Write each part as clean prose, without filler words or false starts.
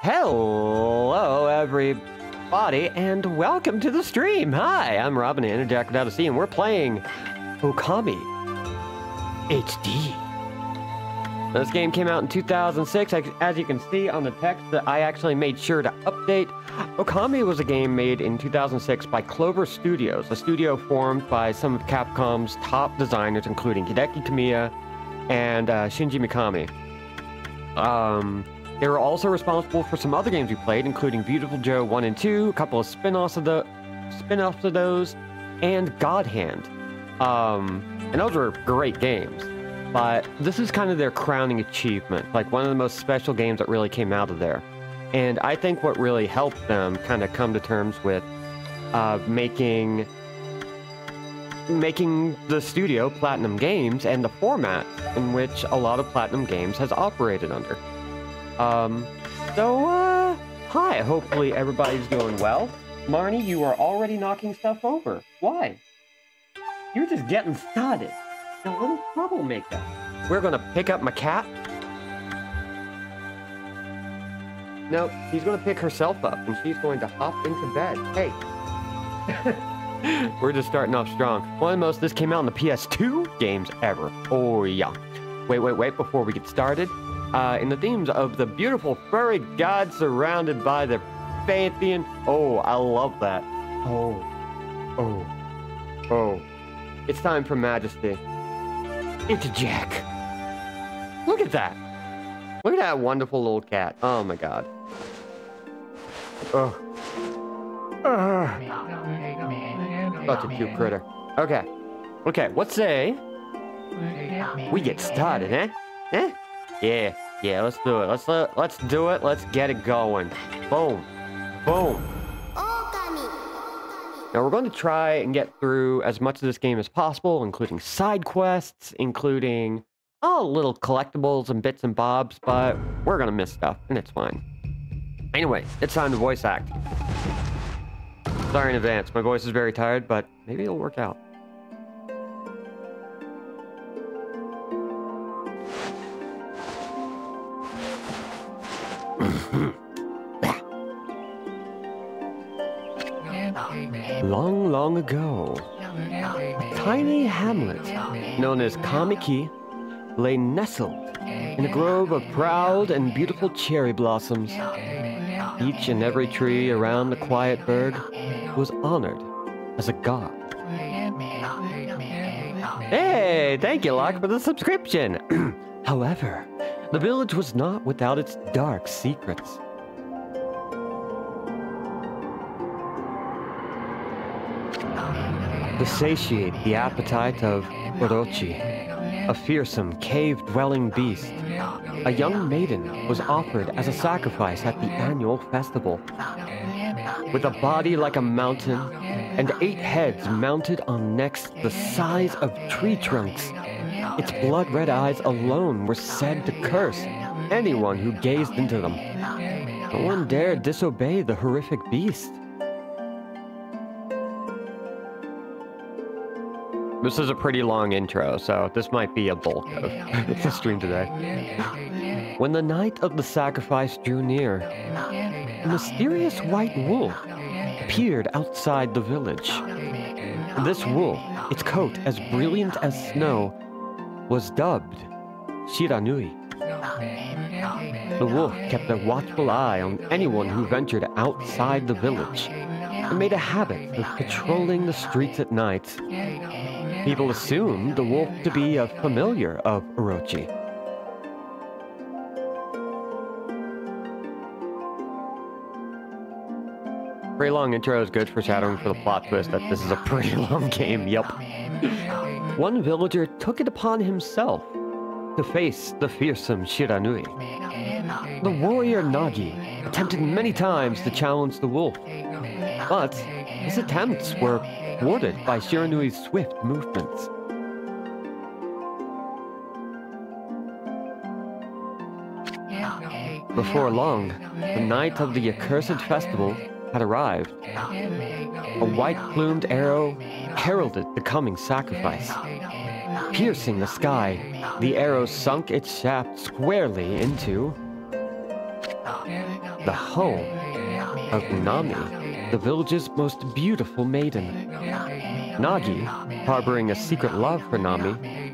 Hello, everybody, and welcome to the stream. Hi, I'm Robin and Jack without a C, and we're playing Okami HD. This game came out in 2006. As you can see on the text, that I actually made sure to update. Okami was a game made in 2006 by Clover Studios, a studio formed by some of Capcom's top designers, including Hideki Kamiya and Shinji Mikami. They were also responsible for some other games we played, including Beautiful Joe 1 and 2, a couple of spin-offs of those, and God Hand. And those were great games. But this is kind of their crowning achievement, like one of the most special games that really came out of there. And I think what really helped them kind of come to terms with making the studio Platinum Games and the format in which a lot of Platinum Games has operated under. Hi, hopefully everybody's doing well. Marnie, you are already knocking stuff over. Why? You're just getting started. A little troublemaker. We're gonna pick up my cat. No, she's gonna pick herself up and she's going to hop into bed. Hey. We're just starting off strong. One of the most, this came out on the PS2 games ever. Oh yeah. Wait, before we get started. In the themes of the beautiful furry god surrounded by the pantheon. Oh, I love that. Oh. It's time for majesty. It's Jack. Look at that. Look at that wonderful little cat. Oh my god. Oh. Such a cute critter. Okay, let's say we get started, eh? Yeah, let's do it. Let's do it. Let's get it going. Boom. Okami. Now we're going to try and get through as much of this game as possible, including side quests, including little collectibles and bits and bobs, but we're gonna miss stuff, and it's fine. Anyway, it's time to voice act. Sorry in advance, my voice is very tired, but maybe it'll work out. Long ago, a tiny hamlet known as Kamiki lay nestled in a grove of proud and beautiful cherry blossoms. Each and every tree around the quiet burg was honored as a god. Hey, thank you, Locke, for the subscription. However, the village was not without its dark secrets. To satiate the appetite of Orochi, a fearsome cave-dwelling beast, a young maiden was offered as a sacrifice at the annual festival. With a body like a mountain and 8 heads mounted on necks the size of tree trunks, its blood-red eyes alone were said to curse anyone who gazed into them. No one dared disobey the horrific beast. This is a pretty long intro, so this might be a bulk of the stream today. When the night of the sacrifice drew near, a mysterious white wolf appeared outside the village. This wolf, its coat as brilliant as snow, was dubbed Shiranui. The wolf kept a watchful eye on anyone who ventured outside the village and made a habit of patrolling the streets at night. People assumed the wolf to be a familiar of Orochi. Pretty long intro is good foreshadowing for the plot twist that this is a pretty long game, yup. One villager took it upon himself to face the fearsome Shiranui. The warrior Nagi attempted many times to challenge the wolf, but his attempts were thwarted by Shiranui's swift movements. Before long, the night of the accursed festival had arrived. A white-plumed arrow heralded the coming sacrifice. Piercing the sky, the arrow sunk its shaft squarely into the home of Nami, the village's most beautiful maiden. Nagi, harboring a secret love for Nami,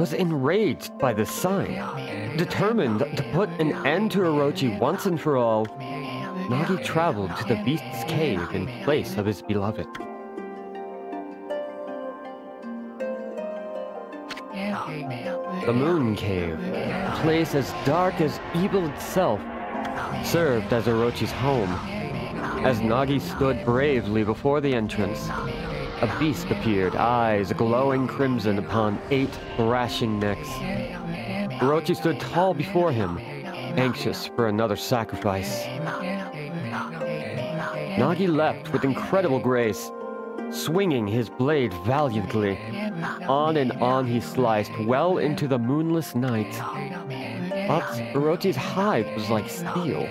was enraged by this sign. Determined to put an end to Orochi once and for all, Nagi traveled to the beast's cave in place of his beloved. The Moon Cave, a place as dark as evil itself, served as Orochi's home. As Nagi stood bravely before the entrance, a beast appeared, eyes glowing crimson upon 8 thrashing necks. Orochi stood tall before him, anxious for another sacrifice. Nagi leapt with incredible grace, swinging his blade valiantly. On and on he sliced, well into the moonless night. But Orochi's hide was like steel.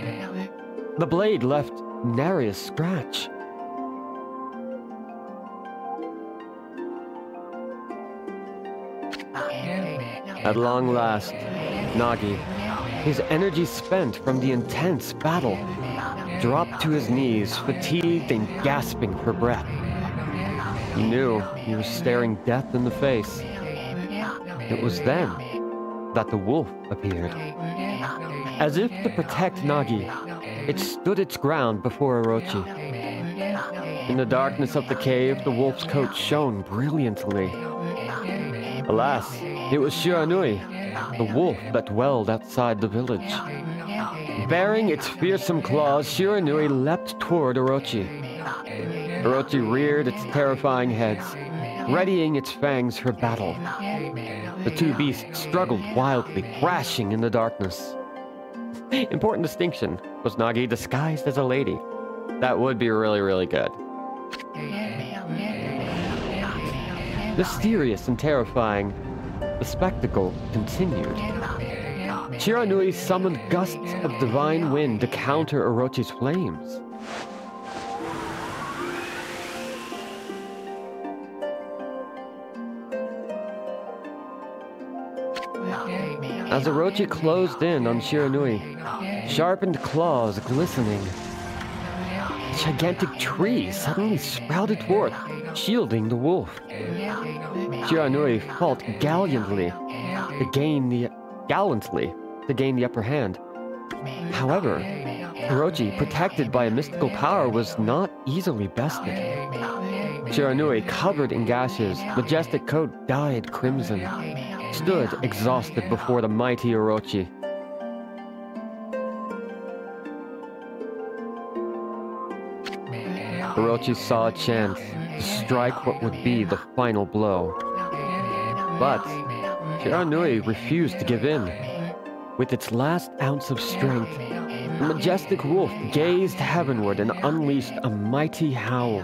The blade left nary a scratch. At long last, Nagi, his energy spent from the intense battle, dropped to his knees, fatigued and gasping for breath. He knew he was staring death in the face. It was then that the wolf appeared. As if to protect Nagi, it stood its ground before Orochi. In the darkness of the cave, the wolf's coat shone brilliantly. Alas, it was Shiranui, the wolf that dwelled outside the village. Baring its fearsome claws, Shiranui leapt toward Orochi. Orochi reared its terrifying heads, readying its fangs for battle. The two beasts struggled wildly, crashing in the darkness. Important distinction, was Nagi disguised as a lady? That would be really, really good. Mysterious and terrifying, the spectacle continued. Shiranui summoned gusts of divine wind to counter Orochi's flames. As Orochi closed in on Shiranui, sharpened claws glistening, a gigantic tree suddenly sprouted forth, shielding the wolf. Shiranui fought gallantly to gain the upper hand. However, Orochi, protected by a mystical power, was not easily bested. Shiranui, covered in gashes, majestic coat dyed crimson, stood exhausted before the mighty Orochi. Orochi saw a chance to strike what would be the final blow. But Shiranui refused to give in. With its last ounce of strength, the majestic wolf gazed heavenward and unleashed a mighty howl.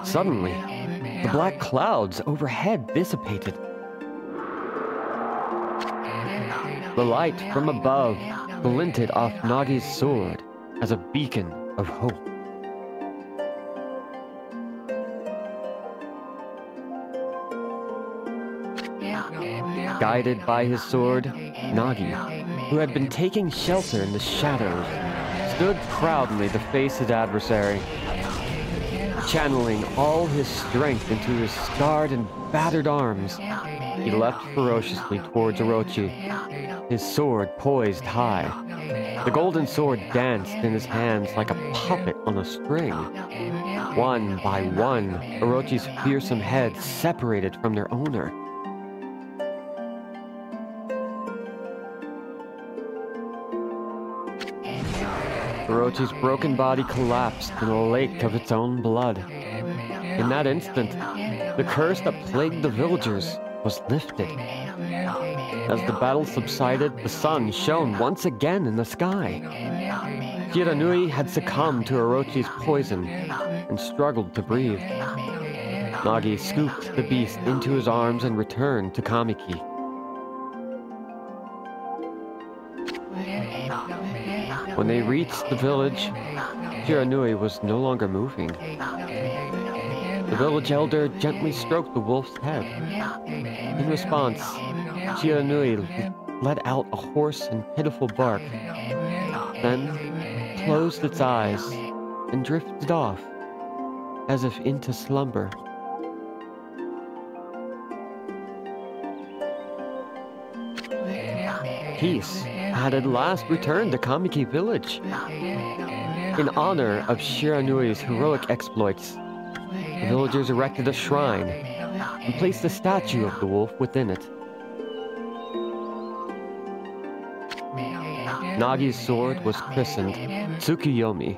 Suddenly, the black clouds overhead dissipated. The light from above glinted off Nagi's sword as a beacon of hope. Guided by his sword, Nagi, who had been taking shelter in the shadows, stood proudly to face his adversary. Channeling all his strength into his scarred and battered arms, he leapt ferociously towards Orochi, his sword poised high. The golden sword danced in his hands like a puppet on a string. One by one, Orochi's fearsome heads separated from their owner. Orochi's broken body collapsed in a lake of its own blood. In that instant, the curse that plagued the villagers was lifted. As the battle subsided, the sun shone once again in the sky. Shiranui had succumbed to Orochi's poison and struggled to breathe. Nagi scooped the beast into his arms and returned to Kamiki. When they reached the village, Shiranui was no longer moving. The village elder gently stroked the wolf's head. In response, Shiranui let out a hoarse and pitiful bark. Then, closed its eyes and drifted off, as if into slumber. Peace had at last returned to Kamiki village. In honor of Shiranui's heroic exploits, the villagers erected a shrine and placed a statue of the wolf within it. Nagi's sword was christened Tsukuyomi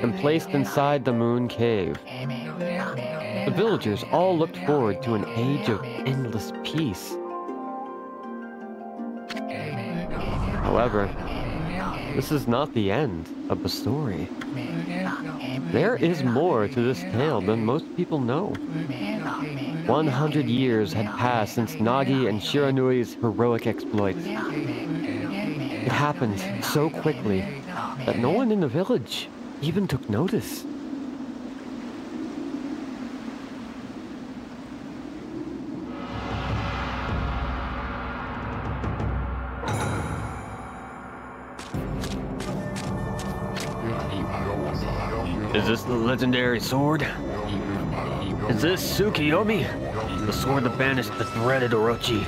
and placed inside the moon cave. The villagers all looked forward to an age of endless peace. However, this is not the end of the story. There is more to this tale than most people know. 100 years had passed since Nagi and Shiranui's heroic exploits. It happened so quickly that no one in the village even took notice. Is this the legendary sword? Is this Tsukuyomi? The sword that banished the dreaded Orochi?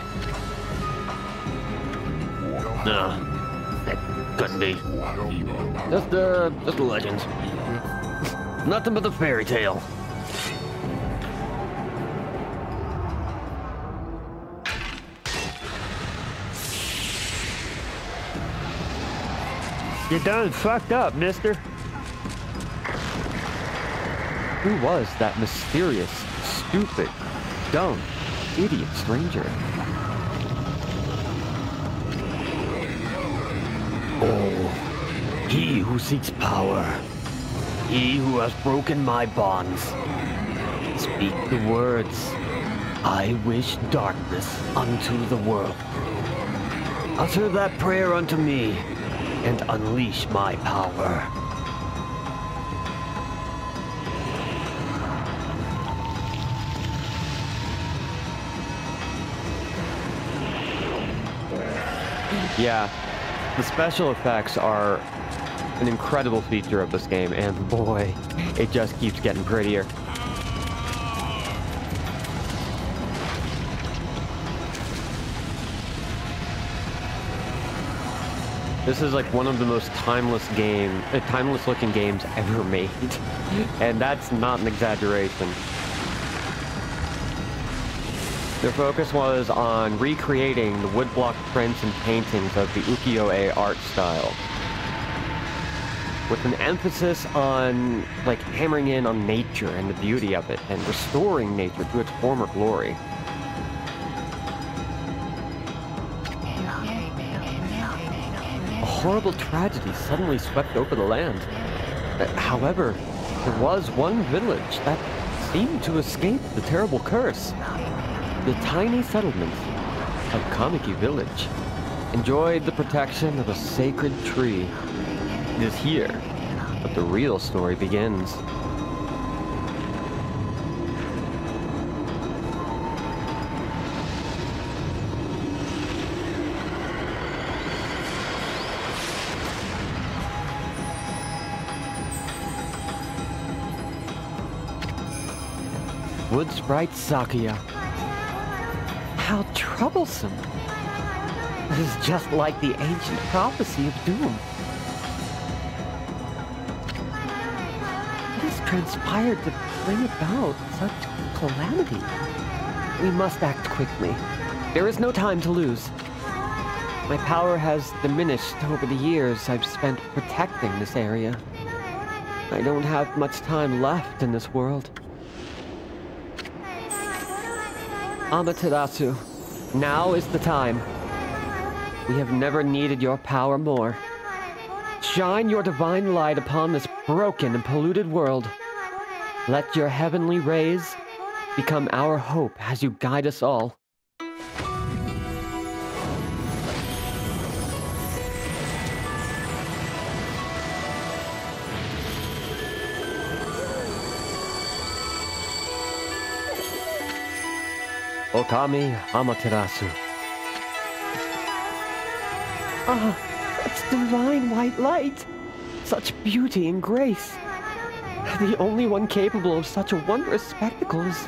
No, that couldn't be. Just a legend. Nothing but a fairy tale. You done fucked up, mister. Who was that mysterious, stupid, dumb, idiot stranger? Oh, he who seeks power. He who has broken my bonds. Speak the words. I wish darkness unto the world. Utter that prayer unto me, and unleash my power. Yeah, the special effects are an incredible feature of this game, and boy, it just keeps getting prettier. This is like one of the most timeless looking games ever made, and that's not an exaggeration. Their focus was on recreating the woodblock prints and paintings of the ukiyo-e art style, with an emphasis on like hammering in on nature and the beauty of it, and restoring nature to its former glory. A horrible tragedy suddenly swept over the land. However, there was one village that seemed to escape the terrible curse. The tiny settlement of Kamiki Village enjoyed the protection of a sacred tree. It is here that the real story begins. Wood Sprite Sakuya. How troublesome. It is just like the ancient prophecy of doom. What has transpired to bring about such calamity? We must act quickly. There is no time to lose. My power has diminished over the years I've spent protecting this area. I don't have much time left in this world. Amaterasu, now is the time. We have never needed your power more. Shine your divine light upon this broken and polluted world. Let your heavenly rays become our hope as you guide us all. Okami Amaterasu. Ah, it's divine white light. such beauty and grace. The only one capable of such a wondrous spectacle is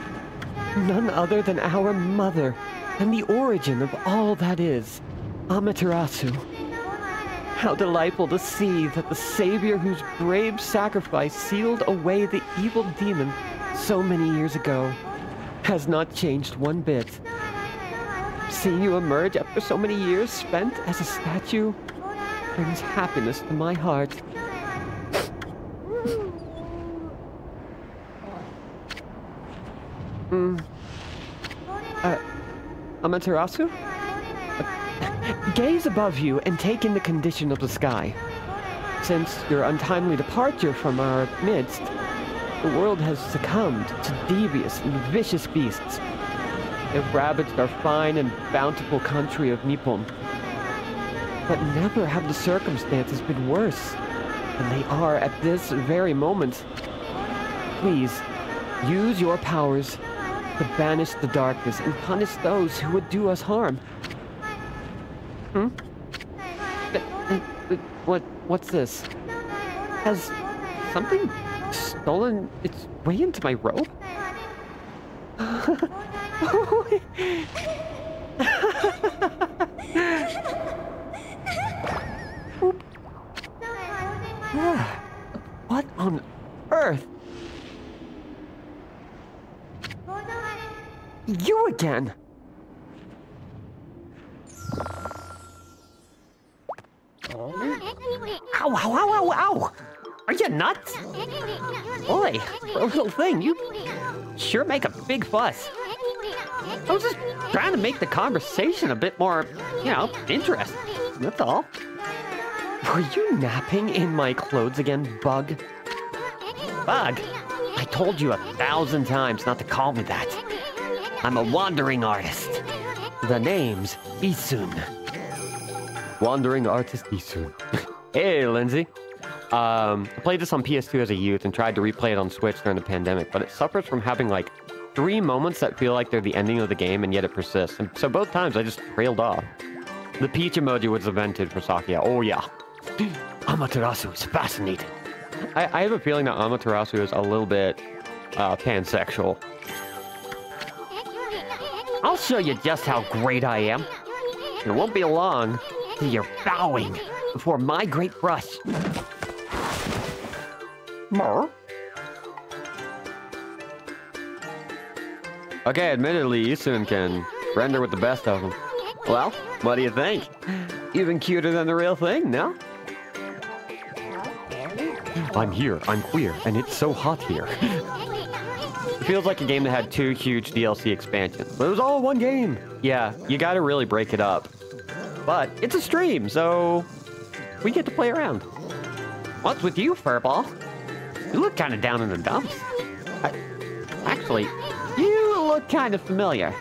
none other than our mother, and the origin of all that is, Amaterasu. How delightful to see that the savior whose brave sacrifice sealed away the evil demon so many years ago has not changed one bit. Seeing you emerge after so many years spent as a statue brings happiness to my heart. Amaterasu? Gaze above you and take in the condition of the sky. Since your untimely departure from our midst, the world has succumbed to devious and vicious beasts. They have ravaged our fine and bountiful country of Nippon. But never have the circumstances been worse than they are at this very moment. Please, use your powers to banish the darkness and punish those who would do us harm. What's this? Has something stolen its way into my robe? What on earth? You again? Ow, ow, ow, ow, ow! Are you nuts? Boy, little thing, you sure make a big fuss. I was just trying to make the conversation a bit more, interesting. That's all. Were you napping in my clothes again, Bug? Bug? I told you 1,000 times not to call me that. I'm a wandering artist. The name's Isun. Wandering artist Isun. Hey, Lindsay. I played this on PS2 as a youth and tried to replay it on Switch during the pandemic, but it suffers from having like 3 moments that feel like they're the ending of the game and yet it persists. And so both times I just trailed off. The peach emoji was invented for Sakia. Oh yeah. Amaterasu is fascinating. I have a feeling that Amaterasu is a little bit pansexual. I'll show you just how great I am. It won't be long till you're bowing before my great brush. More? Okay, admittedly, Isun can render with the best of them. Well, what do you think? Even cuter than the real thing, no? I'm here, I'm queer, and it's so hot here. It feels like a game that had 2 huge DLC expansions, but it was all one game. Yeah, you gotta really break it up. But it's a stream, so we get to play around. What's with you, Furball? You look kind of down in the dumps. Actually, you look kind of familiar.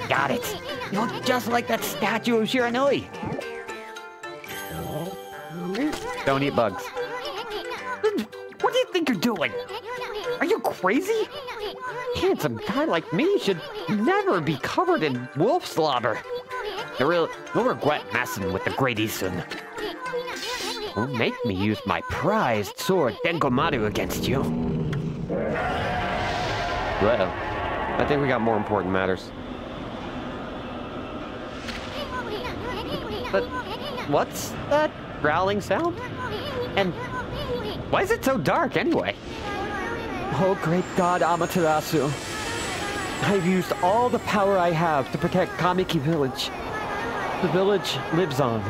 Got it. You look just like that statue of Shiranui. Don't eat bugs. What do you think you're doing? Are you crazy? Handsome guy like me should never be covered in wolf slobber. You'll regret messing with the great Isun. Don't make me use my prized sword Denkomaru against you. Well, I think we got more important matters. But what's that growling sound? And why is it so dark anyway? Oh, great God, Amaterasu. I've used all the power I have to protect Kamiki Village. The village lives on.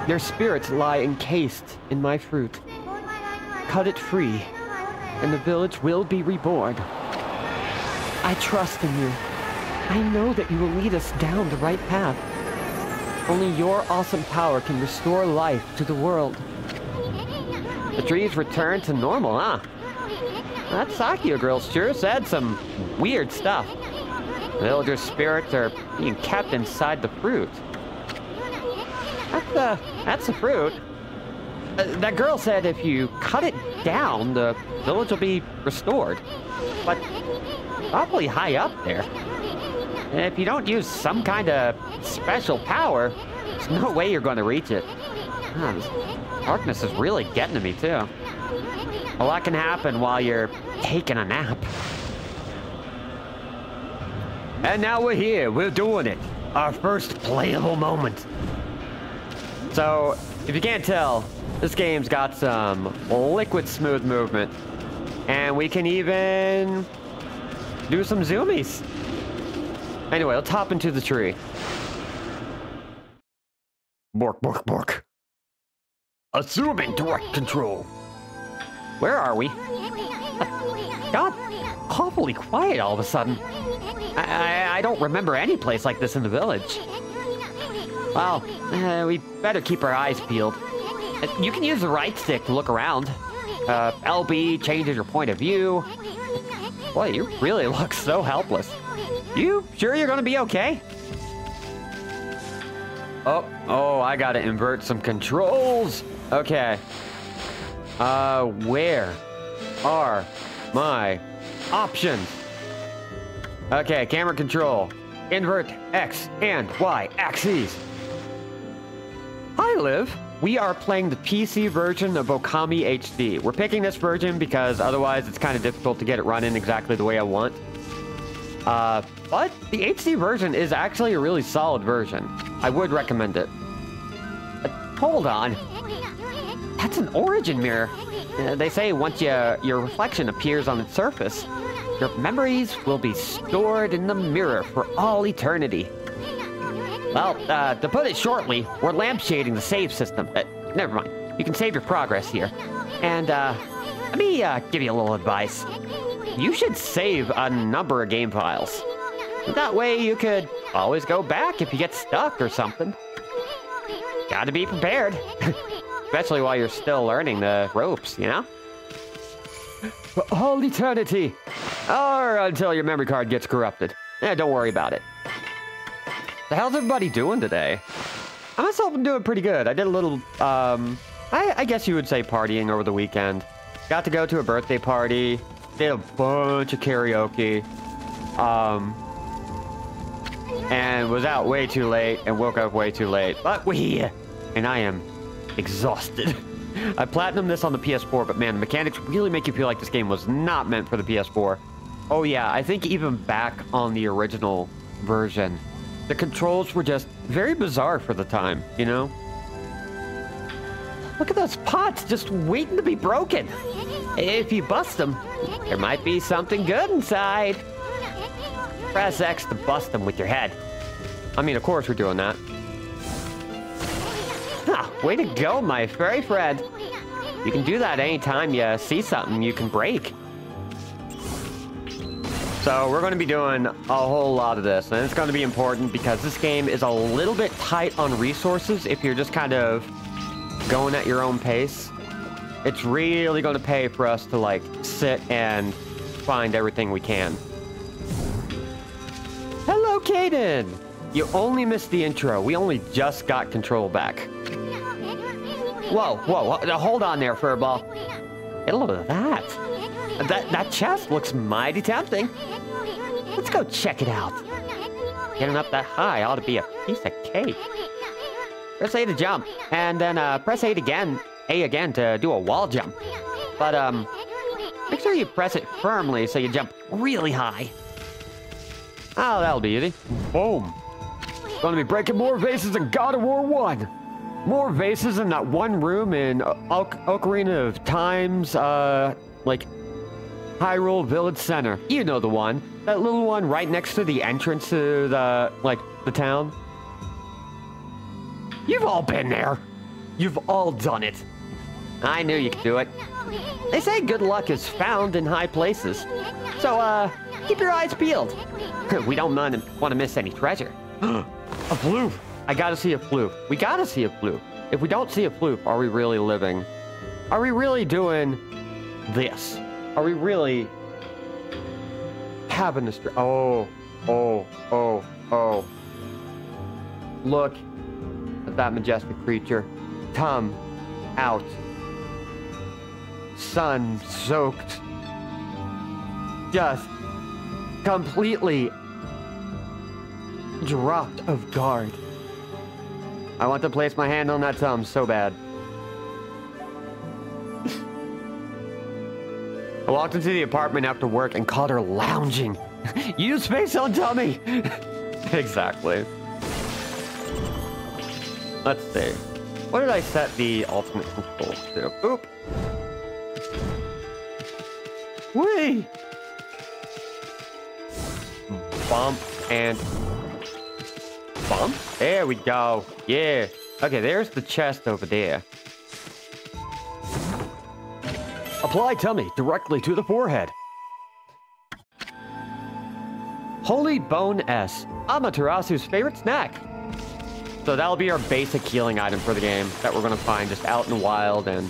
Their spirits lie encased in my fruit. Cut it free, and the village will be reborn. I trust in you. I know that you will lead us down the right path. Only your awesome power can restore life to the world. The trees return to normal, huh? That Sakia girl sure said some weird stuff. Villager spirits are being kept inside the fruit. That's the fruit. That girl said if you cut it down, the village will be restored. But probably high up there. And if you don't use some kind of special power, there's no way you're going to reach it. Man, this darkness is really getting to me, too. A lot can happen while you're taking a nap. And now we're here. We're doing it. Our first playable moment. So, if you can't tell, this game's got some liquid smooth movement. And we can even do some zoomies. Anyway, let's hop into the tree. Bork, bork, bork. Assuming direct control. Where are we? Got awfully quiet all of a sudden. I don't remember any place like this in the village. Well, we better keep our eyes peeled. You can use the right stick to look around. LB changes your point of view. Boy, you really look so helpless. You sure you're gonna be okay? Oh, I gotta invert some controls. Okay. Where are my options? Okay, camera control. Invert X and Y axes. Hi, Liv. We are playing the PC version of Okami HD. We're picking this version because otherwise it's kind of difficult to get it running exactly the way I want. But the HD version is actually a really solid version. I would recommend it. Hold on. That's an origin mirror. They say once your reflection appears on its surface, your memories will be stored in the mirror for all eternity. Well, to put it shortly, we're lampshading the save system. Never mind. You can save your progress here. And, let me, give you a little advice. You should save a number of game files. That way you could always go back if you get stuck or something. Gotta be prepared. Especially while you're still learning the ropes, you know? For all eternity. Or until your memory card gets corrupted. Don't worry about it. The hell's everybody doing today? I myself am doing pretty good. I did a little, I guess you would say partying over the weekend. Got to go to a birthday party. Did a bunch of karaoke. And was out way too late and woke up way too late. But we're here. And I am exhausted. I platinumed this on the PS4, but man, the mechanics really make you feel like this game was not meant for the PS4. Oh yeah, I think even back on the original version, the controls were just very bizarre for the time, you know? Look at those pots just waiting to be broken. If you bust them, there might be something good inside. Press X to bust them with your head. I mean, of course we're doing that. Ah, way to go, my furry friend. You can do that anytime you see something you can break. So we're going to be doing a whole lot of this, and it's going to be important because this game is a little bit tight on resources if you're just kind of going at your own pace. It's really going to pay for us to, like, sit and find everything we can. Hello, Kaden! You only missed the intro. We only just got control back. Whoa, hold on there, Furball. Get a load of that. That chest looks mighty tempting. Let's go check it out. Getting up that high ought to be a piece of cake. Press A to jump, and then press A again to do a wall jump. But make sure you press it firmly so you jump really high. Oh, that'll be easy. Boom. Gonna be breaking more vases than God of War 1. More vases in that one room in Ocarina of Time's, like, Hyrule Village Center. You know the one. That little one right next to the entrance to the, like, the town. You've all been there. You've all done it. I knew you could do it. They say good luck is found in high places. So, keep your eyes peeled. We don't want to miss any treasure. A floof. I gotta see a floof. We gotta see a floof. If we don't see a floof, are we really living? Are we really doing this? Are we really having this? Oh. Look at that majestic creature. Come out. Sun-soaked. Just completely dropped of guard. I want to place my hand on that thumb so bad. I walked into the apartment after work and caught her lounging. Use space on tummy! Exactly. Let's see. What did I set the ultimate controls to? Oop! Whee! Bump and... Bump? There we go. Yeah. Okay, there's the chest over there. Apply tummy directly to the forehead. Holy Bone S, Amaterasu's favorite snack. So that'll be our basic healing item for the game that we're going to find just out in the wild, and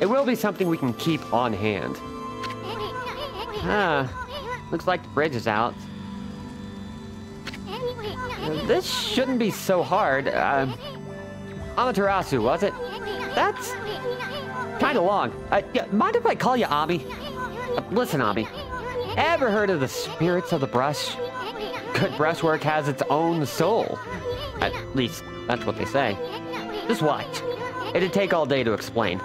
it will be something we can keep on hand. Looks like the bridge is out. This shouldn't be so hard. Amaterasu, was it? That's kind of long. Mind if I call you Ami? Listen, Ami. Ever heard of the spirits of the brush? Good brushwork has its own soul. At least, that's what they say. Just watch. It'd take all day to explain.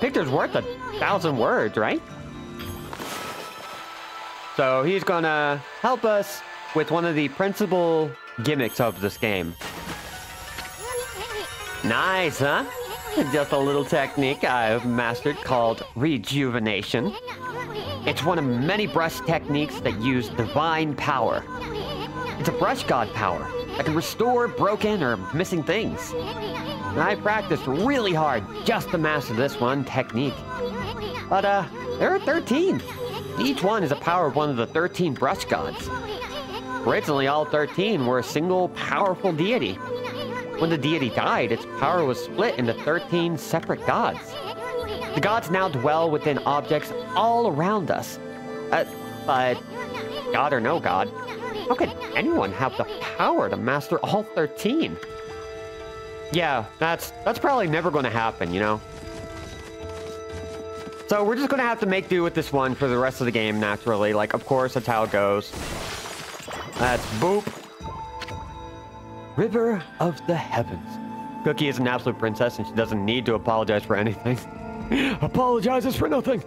Picture's worth 1,000 words, right? So he's gonna help us with one of the principal gimmicks of this game. Nice, huh? Just a little technique I've mastered called rejuvenation. It's one of many brush techniques that use divine power. It's a brush god power that can restore broken or missing things. I practiced really hard just to master this one technique. But there are 13. Each one is a power of one of the 13 brush gods. Originally, all 13 were a single powerful deity. When the deity died, its power was split into 13 separate gods. The gods now dwell within objects all around us. But, God or no god, how could anyone have the power to master all 13? Yeah, that's probably never going to happen, you know? So we're just going to have to make do with this one for the rest of the game, naturally. Like, of course, that's how it goes. That's boop. River of the Heavens. Cookie is an absolute princess, and she doesn't need to apologize for anything. Apologizes for nothing.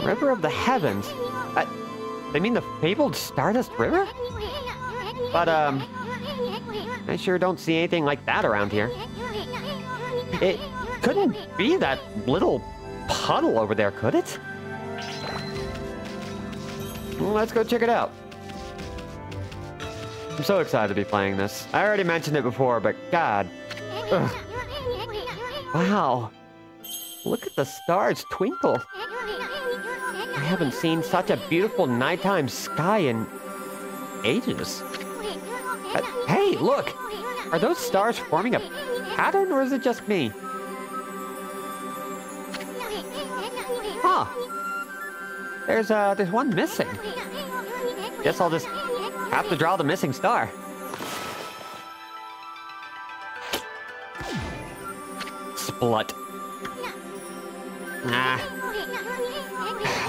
River of the Heavens? They mean the fabled Stardust River? But, I sure don't see anything like that around here. It couldn't be that little puddle over there, could it? Well, let's go check it out. I'm so excited to be playing this. I already mentioned it before, but God. Ugh. Wow. Look at the stars twinkle. I haven't seen such a beautiful nighttime sky in ages. Hey, look! Are those stars forming a pattern, or is it just me? Huh. There's one missing. Guess I'll just have to draw the missing star. Splut.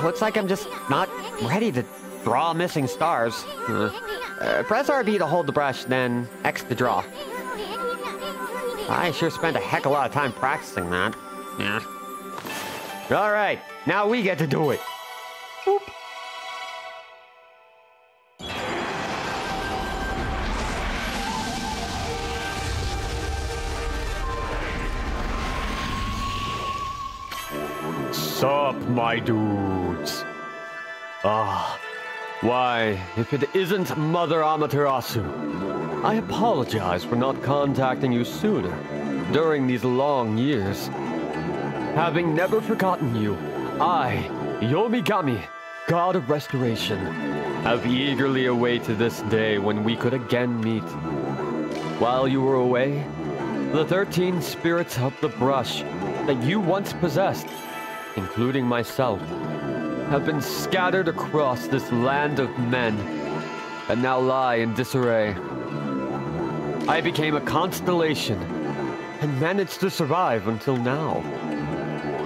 Looks like I'm just not ready to draw missing stars. Press RB to hold the brush, then X to draw. I sure spent a heck of a lot of time practicing that. Yeah. Alright, now we get to do it. Boop. Sup, my dudes? Why, if it isn't Mother Amaterasu, I apologize for not contacting you sooner during these long years. Having never forgotten you, I, Yomigami, God of Restoration, have eagerly awaited this day when we could again meet. While you were away, the 13 spirits of the brush that you once possessed, including myself, have been scattered across this land of men and now lie in disarray. I became a constellation and managed to survive until now.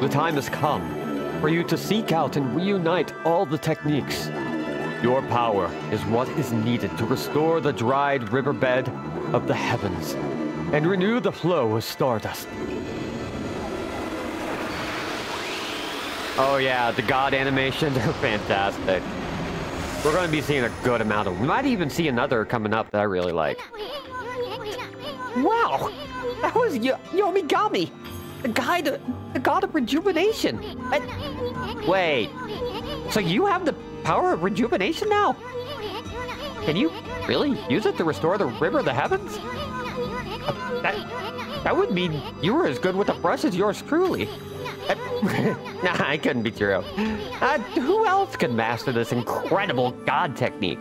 The time has come for you to seek out and reunite all the techniques. Your power is what is needed to restore the dried riverbed of the heavens and renew the flow of stardust. Oh yeah, the god animations are fantastic. We're going to be seeing a good amount of... We might even see another coming up that I really like. Wow! That was Yomigami! The god of rejuvenation! Wait, so you have the power of rejuvenation now? Can you really use it to restore the river of the heavens? That would mean you were as good with a brush as yours truly. Nah, it couldn't be true. Who else could master this incredible god technique?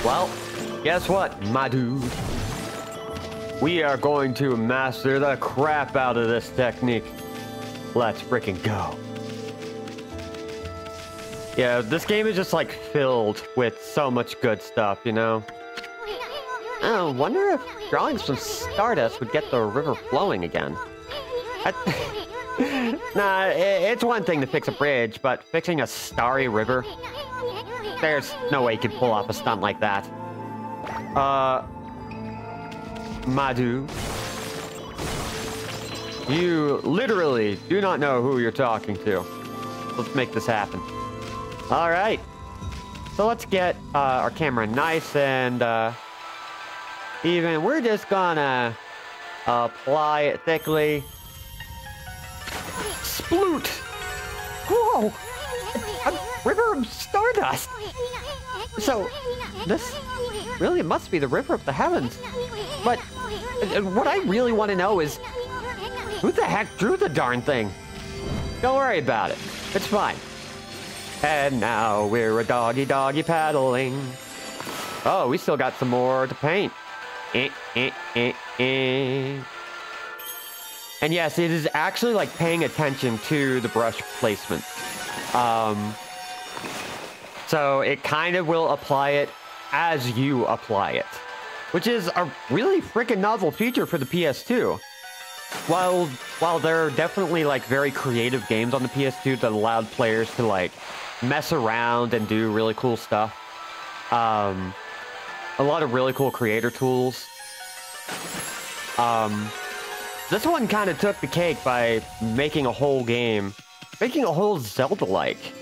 Well, guess what, my dude? We are going to master the crap out of this technique. Let's freaking go. Yeah, this game is just like filled with so much good stuff, you know? I wonder if drawings from Stardust would get the river flowing again. Nah, it's one thing to fix a bridge, but fixing a starry river? There's no way you could pull off a stunt like that. Madhu, you literally do not know who you're talking to. Let's make this happen. All right. So let's get our camera nice and even. We're just gonna apply it thickly. Sploot! Whoa! A river of stardust! So, this really must be the river of the heavens. But what I really want to know is, who the heck drew the darn thing? Don't worry about it. It's fine. And now we're a doggy paddling. Oh, we still got some more to paint. And yes, it is actually like paying attention to the brush placement. So it kind of will apply it as you apply it, which is a really freaking novel feature for the PS2. While there are definitely like very creative games on the PS2 that allowed players to like mess around and do really cool stuff. A lot of really cool creator tools. This one kind of took the cake by making a whole game, making a whole Zelda-like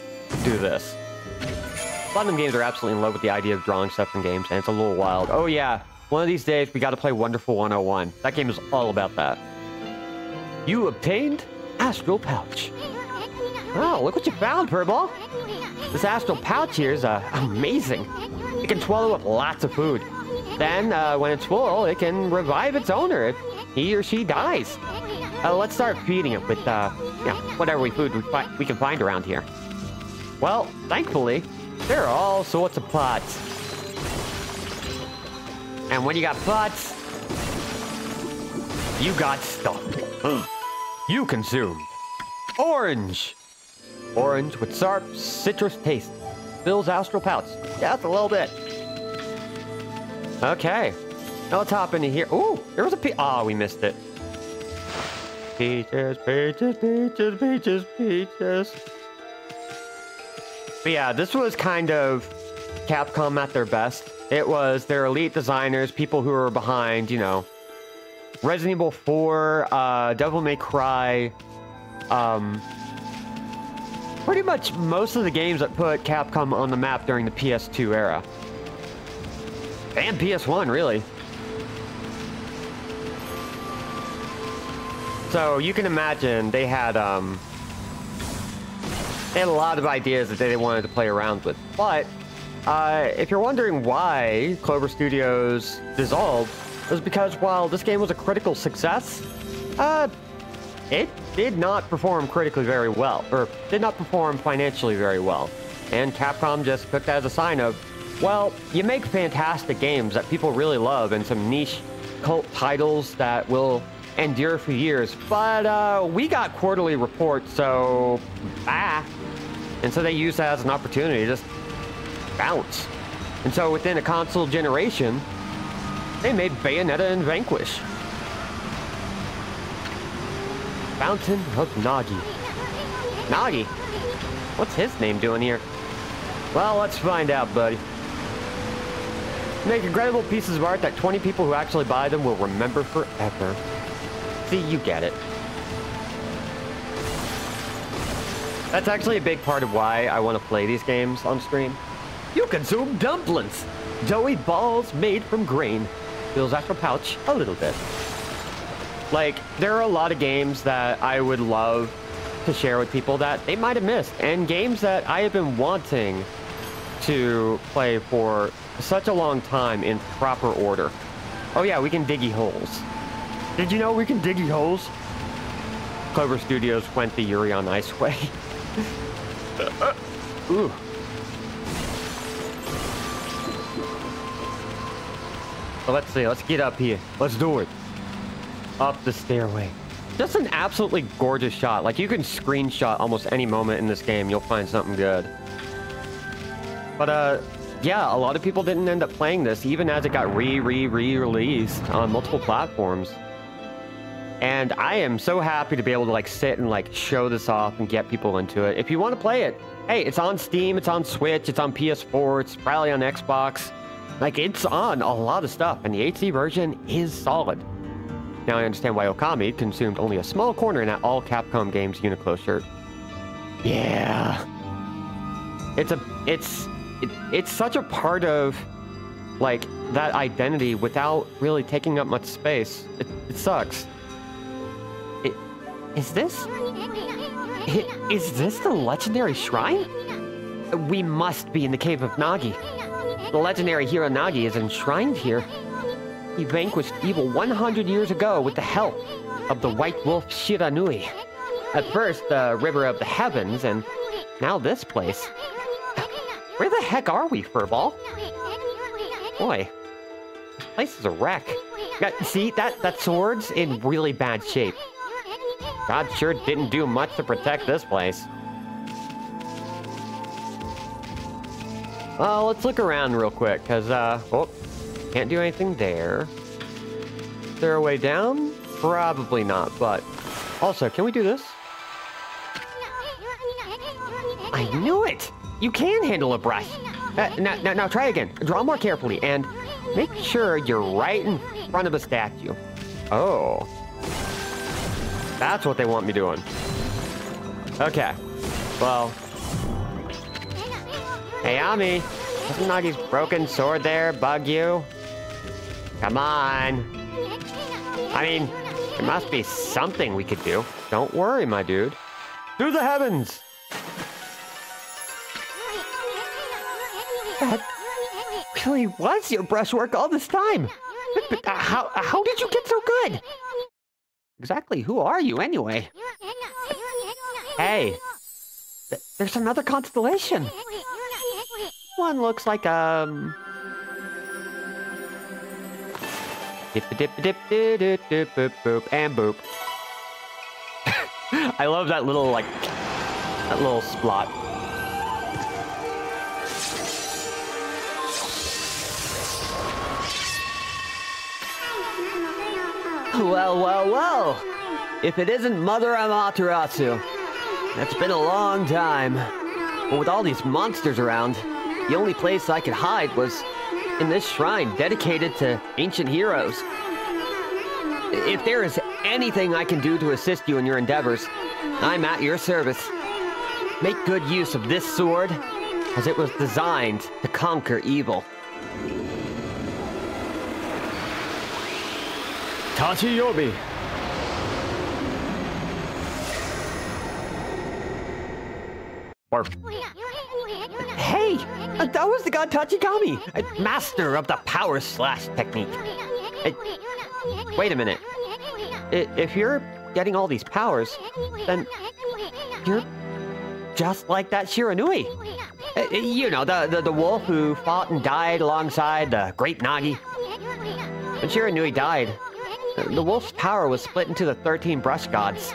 do this. A lot of them games are absolutely in love with the idea of drawing stuff in games, and it's a little wild. Oh yeah, one of these days we got to play Wonderful 101. That game is all about that. You obtained Astral Pouch. Oh, look what you found, Furball. This Astral Pouch here is amazing. It can swallow up lots of food. Then, when it's full, it can revive its owner if he or she dies. Let's start feeding it with, whatever food we can find around here. Well, thankfully, there are all sorts of pots. And when you got pots, you got stuff. You consumed orange. Orange with sharp citrus taste. Fills Astral Pouch. Yeah, that's a little bit. Okay. Now let's hop into here. Ooh, there was a peach. Oh, we missed it. Peaches, peaches, peaches, peaches, peaches. But yeah, this was kind of Capcom at their best. It was their elite designers, people who were behind, you know, Resident Evil 4, Devil May Cry, pretty much most of the games that put Capcom on the map during the PS2 era. And PS1, really. So you can imagine they had a lot of ideas that they wanted to play around with. But if you're wondering why Clover Studios dissolved, it was because while this game was a critical success, it did not perform critically very well, or did not perform financially very well. And Capcom just took that as a sign of, well, you make fantastic games that people really love and some niche cult titles that will endure for years, but we got quarterly reports, so and so they used that as an opportunity to just bounce. And so within a console generation, they made Bayonetta and Vanquish. Fountain of Nagi. Nagi? What's his name doing here? Well, let's find out, buddy. Make incredible pieces of art that 20 people who actually buy them will remember forever. See, you get it. That's actually a big part of why I want to play these games on stream. You consume dumplings, doughy balls made from grain. Fills extra pouch a little bit. Like, there are a lot of games that I would love to share with people that they might have missed, and games that I have been wanting to play for such a long time in proper order. Oh yeah, we can diggy holes. Did you know we can diggy holes? Clover Studios went the Yuri on Ice way. Ooh. So let's see, let's get up here. Let's do it. Up the stairway. Just an absolutely gorgeous shot. Like, you can screenshot almost any moment in this game. You'll find something good. But, yeah, a lot of people didn't end up playing this, even as it got re-released on multiple platforms. And I am so happy to be able to, like, sit and, like, show this off and get people into it. If you want to play it, hey, it's on Steam, it's on Switch, it's on PS4, it's probably on Xbox. Like, it's on a lot of stuff, and the HD version is solid. Now I understand why Okami consumed only a small corner in that all Capcom Games Uniqlo shirt. Yeah. It's such a part of, like, that identity without really taking up much space. It sucks. Is this the legendary shrine? We must be in the cave of Nagi. The legendary hero Nagi is enshrined here. He vanquished evil 100 years ago with the help of the white wolf Shiranui. At first, the river of the heavens, and now this place. Where the heck are we, Furball? Boy, this place is a wreck. See, that sword's in really bad shape. God sure didn't do much to protect this place. Well, let's look around real quick, because, oh, can't do anything there. Is there a way down? Probably not, but... Also, can we do this? I knew it! You can handle a brush! Now try again. Draw more carefully, and make sure you're right in front of a statue. Oh. That's what they want me doing. Okay. Well... Hey, Ami! Doesn't Nagi's broken sword there bug you? Come on! I mean, there must be something we could do. Don't worry, my dude. Through the heavens! That really was your brushwork all this time! But how did you get so good? Exactly who are you, anyway? Hey! There's another constellation! One looks like, dip dip dip dip dip dip boop boop and boop. I love that little, like, that little splot. Well. If it isn't Mother Amaterasu. It's been a long time. But with all these monsters around, the only place I could hide was in this shrine dedicated to ancient heroes. If there is anything I can do to assist you in your endeavors, I'm at your service. Make good use of this sword, as it was designed to conquer evil. Tachiyomi. Barf. Hey! That was the god Tachikami! Master of the power slash technique. Wait a minute. If you're getting all these powers, then you're just like that Shiranui. You know, the wolf who fought and died alongside the great Nagi. When Shiranui died, the wolf's power was split into the 13 brush gods.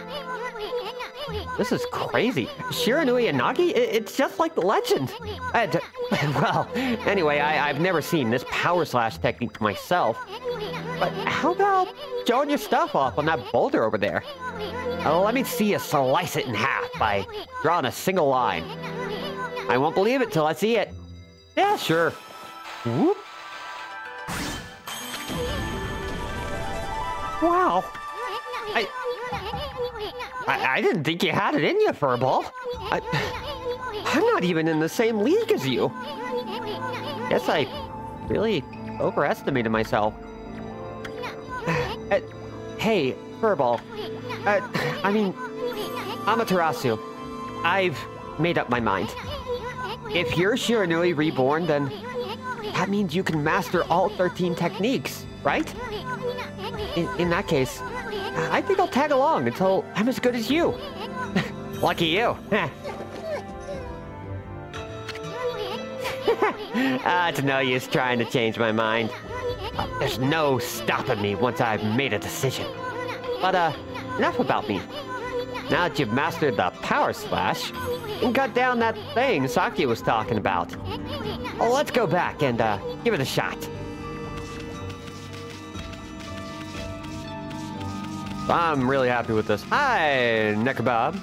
This is crazy. Shiranui and Nagi? It's just like the legend. Well, anyway, I've never seen this power slash technique myself. But how about showing your stuff off on that boulder over there? Let me see you slice it in half by drawing a single line. I won't believe it till I see it. Yeah, sure. Whoop. Wow. I didn't think you had it in you, Furball. I'm not even in the same league as you. Guess I really overestimated myself. Hey, Furball. I mean, Amaterasu. I've made up my mind. If you're Shiranui reborn, then that means you can master all 13 techniques, right? In that case, I think I'll tag along until I'm as good as you. Lucky you. It's no use trying to change my mind. There's no stopping me once I've made a decision. But, enough about me. Now that you've mastered the Power Slash, you can cut down that thing Saki was talking about. Well, let's go back and, give it a shot. I'm really happy with this. Hi, Nekabab.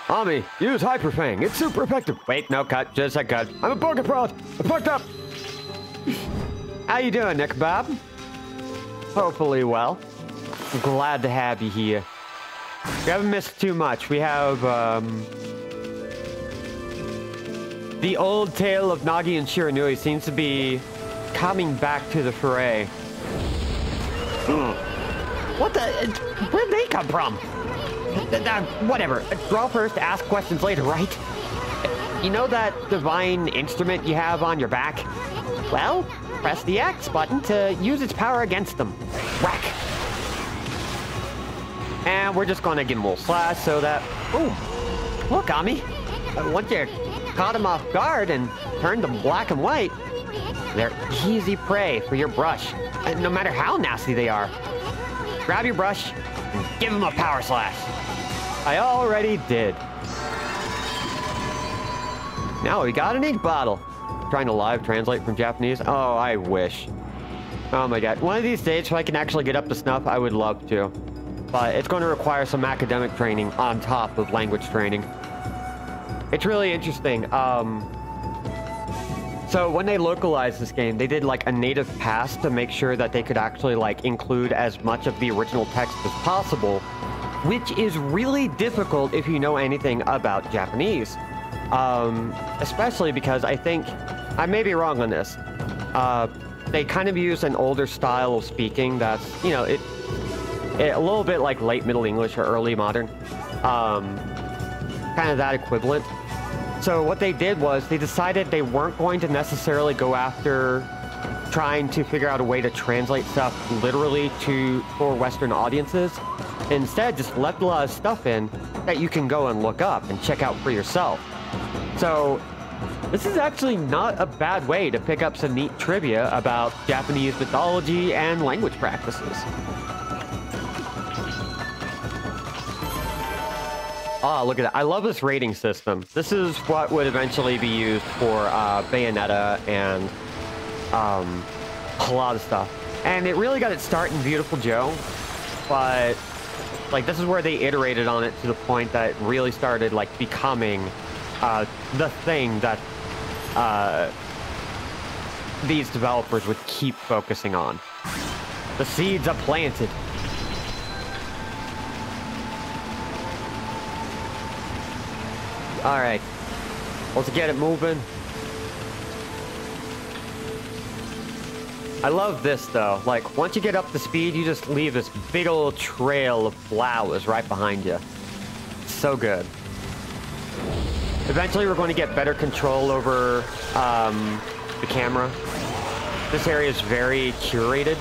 Ami, use Hyper Fang. It's super effective. Wait, no, cut. Just a cut. I'm a Poké Prod. I fucked up. How you doing, Nekabab? Hopefully well. I'm glad to have you here. We haven't missed too much. We have, the old tale of Nagi and Shiranui seems to be coming back to the fray. What the? Where'd they come from? Whatever. Draw first, ask questions later, right? You know that divine instrument you have on your back? Well, press the X button to use its power against them. Whack! And we're just gonna give him a little slash so that... Ooh! Look, Ami! Once you caught him off guard and turned them black and white, they're easy prey for your brush, no matter how nasty they are. Grab your brush and give him a power slash. I already did. Now we got an ink bottle. Trying to live translate from Japanese? Oh, I wish. Oh my god. One of these days, if I can actually get up to snuff, I would love to. But it's going to require some academic training on top of language training. It's really interesting. So when they localized this game, they did like a native pass to make sure that they could actually like include as much of the original text as possible, which is really difficult if you know anything about Japanese. Especially because I think, I may be wrong on this, they kind of use an older style of speaking that's, you know, a little bit like late Middle English or early modern, kind of that equivalent. So what they did was they decided they weren't going to necessarily go after trying to figure out a way to translate stuff literally for Western audiences. Instead, just left a lot of stuff in that you can go and look up and check out for yourself. So this is actually not a bad way to pick up some neat trivia about Japanese mythology and language practices. Oh, look at that. I love this rating system. This is what would eventually be used for Bayonetta and a lot of stuff. And it really got its start in Beautiful Joe, but like this is where they iterated on it to the point that it really started like becoming the thing that these developers would keep focusing on. The seeds are planted. All right, let's get it moving. I love this though. Like once you get up to speed, you just leave this big old trail of flowers right behind you. So good. Eventually, we're going to get better control over the camera. This area is very curated.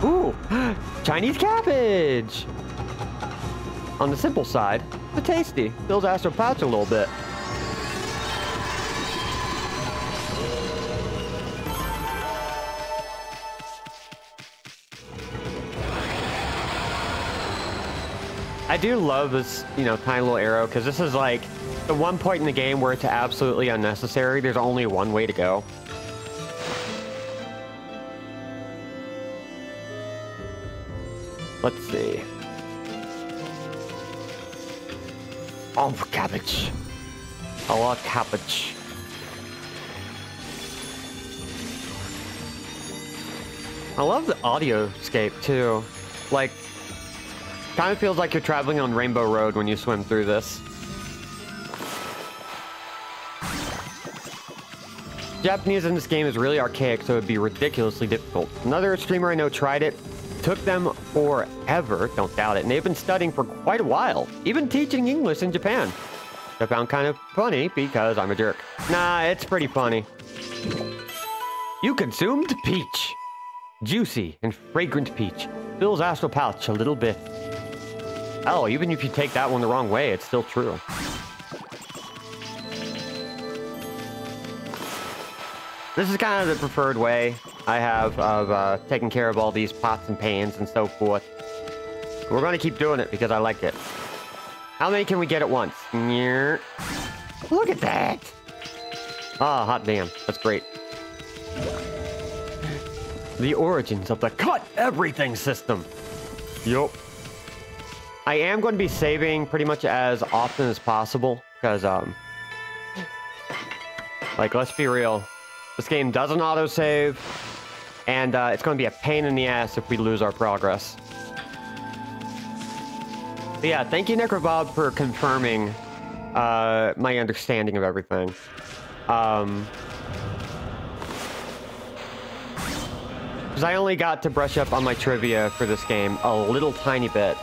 Ooh, Chinese cabbage. On the simple side, but tasty. Fills Astro Pouch a little bit. I do love this, you know, tiny little arrow, because this is like the one point in the game where it's absolutely unnecessary. There's only one way to go. Let's see. Oh, cabbage. I love cabbage. I love the audioscape too. Like, kind of feels like you're traveling on Rainbow Road when you swim through this. Japanese in this game is really archaic, so it'd be ridiculously difficult. Another streamer I know tried it. Took them forever, don't doubt it, and they've been studying for quite a while, even teaching English in Japan. I found kind of funny because I'm a jerk. Nah, it's pretty funny. You consumed peach. Juicy and fragrant peach. Fills astral pouch a little bit. Oh, even if you take that one the wrong way, it's still true. This is kind of the preferred way I have of taking care of all these pots and pans and so forth. We're going to keep doing it because I like it. How many can we get at once? Look at that! Ah, hot damn. That's great. The origins of the cut everything system. Yup. I am going to be saving pretty much as often as possible because, like, let's be real. This game doesn't autosave, and it's going to be a pain in the ass if we lose our progress. But yeah, thank you, Necrobob, for confirming my understanding of everything. Because I only got to brush up on my trivia for this game a little tiny bit.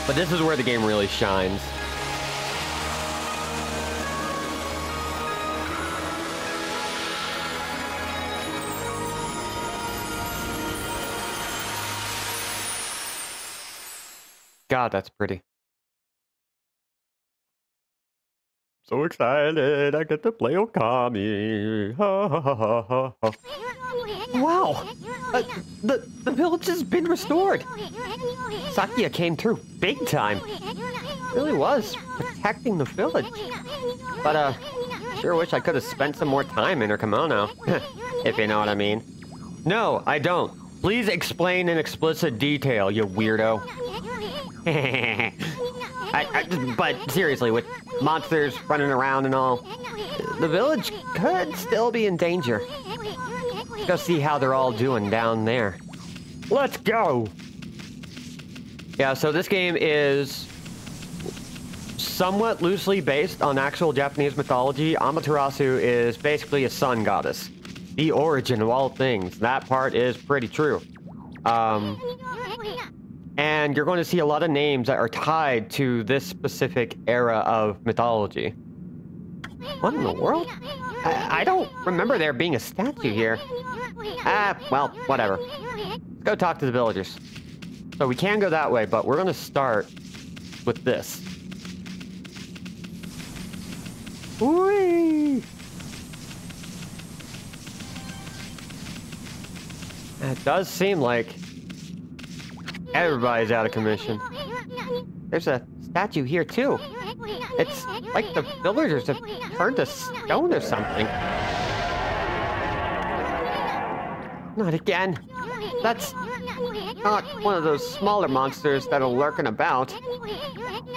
But this is where the game really shines. God, that's pretty. So excited, I get to play Okami. Ha, ha, ha, ha, ha. Wow! The village has been restored! Sakia came through big time. Really was protecting the village. But, sure wish I could have spent some more time in her kimono. If you know what I mean. No, I don't. Please explain in explicit detail, you weirdo. But seriously, with monsters running around and all, the village could still be in danger. Let's go see how they're all doing down there. Let's go! Yeah, so this game is somewhat loosely based on actual Japanese mythology. Amaterasu is basically a sun goddess. The origin of all things. That part is pretty true. And you're going to see a lot of names that are tied to this specific era of mythology. What in the world? I don't remember there being a statue here. Well, whatever. Let's go talk to the villagers. So we can go that way, but we're going to start with this. Whee! It does seem like everybody's out of commission. There's a statue here, too. It's like the villagers have turned to stone or something. Not again. That's not one of those smaller monsters that are lurking about.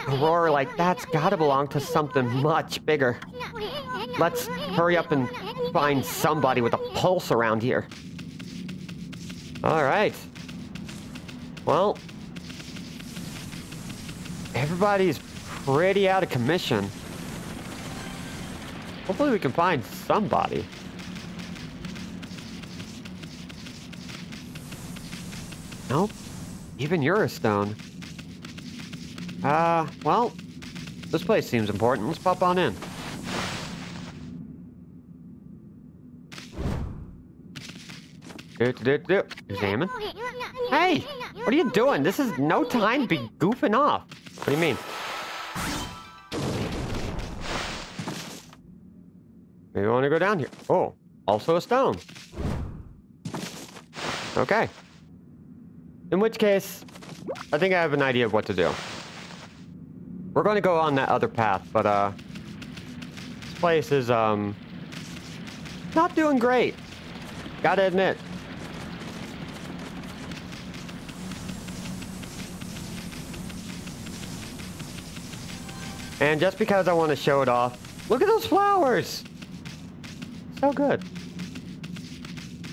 A roar like that's gotta belong to something much bigger. Let's hurry up and find somebody with a pulse around here. Alright. Well, everybody's pretty out of commission. Hopefully we can find somebody. Nope. Even you're a stone. Well, this place seems important. Let's pop on in. Examine. Hey! What are you doing? This is no time to be goofing off. What do you mean? Maybe I want to go down here. Oh, also a stone. Okay. In which case, I think I have an idea of what to do. We're going to go on that other path, but, this place is, not doing great. Gotta admit. And just because I want to show it off, look at those flowers! so good.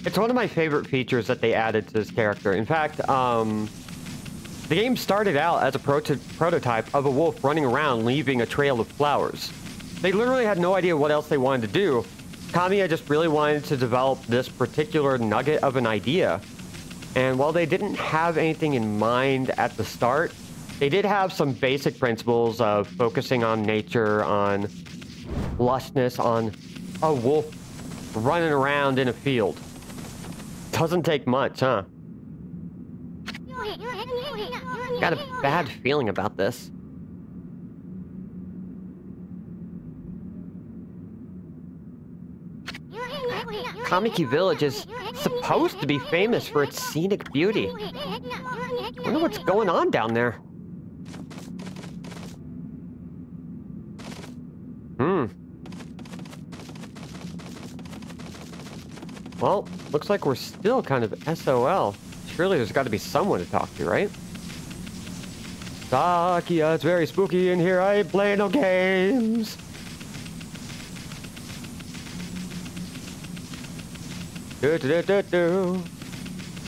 It's one of my favorite features that they added to this character. In fact, the game started out as a prototype of a wolf running around leaving a trail of flowers. They literally had no idea what else they wanted to do. Okami just really wanted to develop this particular nugget of an idea. And while they didn't have anything in mind at the start, they did have some basic principles of focusing on nature, on lushedness, on a wolf running around in a field. Doesn't take much, huh? Got a bad feeling about this. Kamiki Village is supposed to be famous for its scenic beauty. Wonder what's going on down there. Well, looks like we're still kind of SOL. Surely there's got to be someone to talk to, right? Sakia, it's very spooky in here. I ain't playing no games.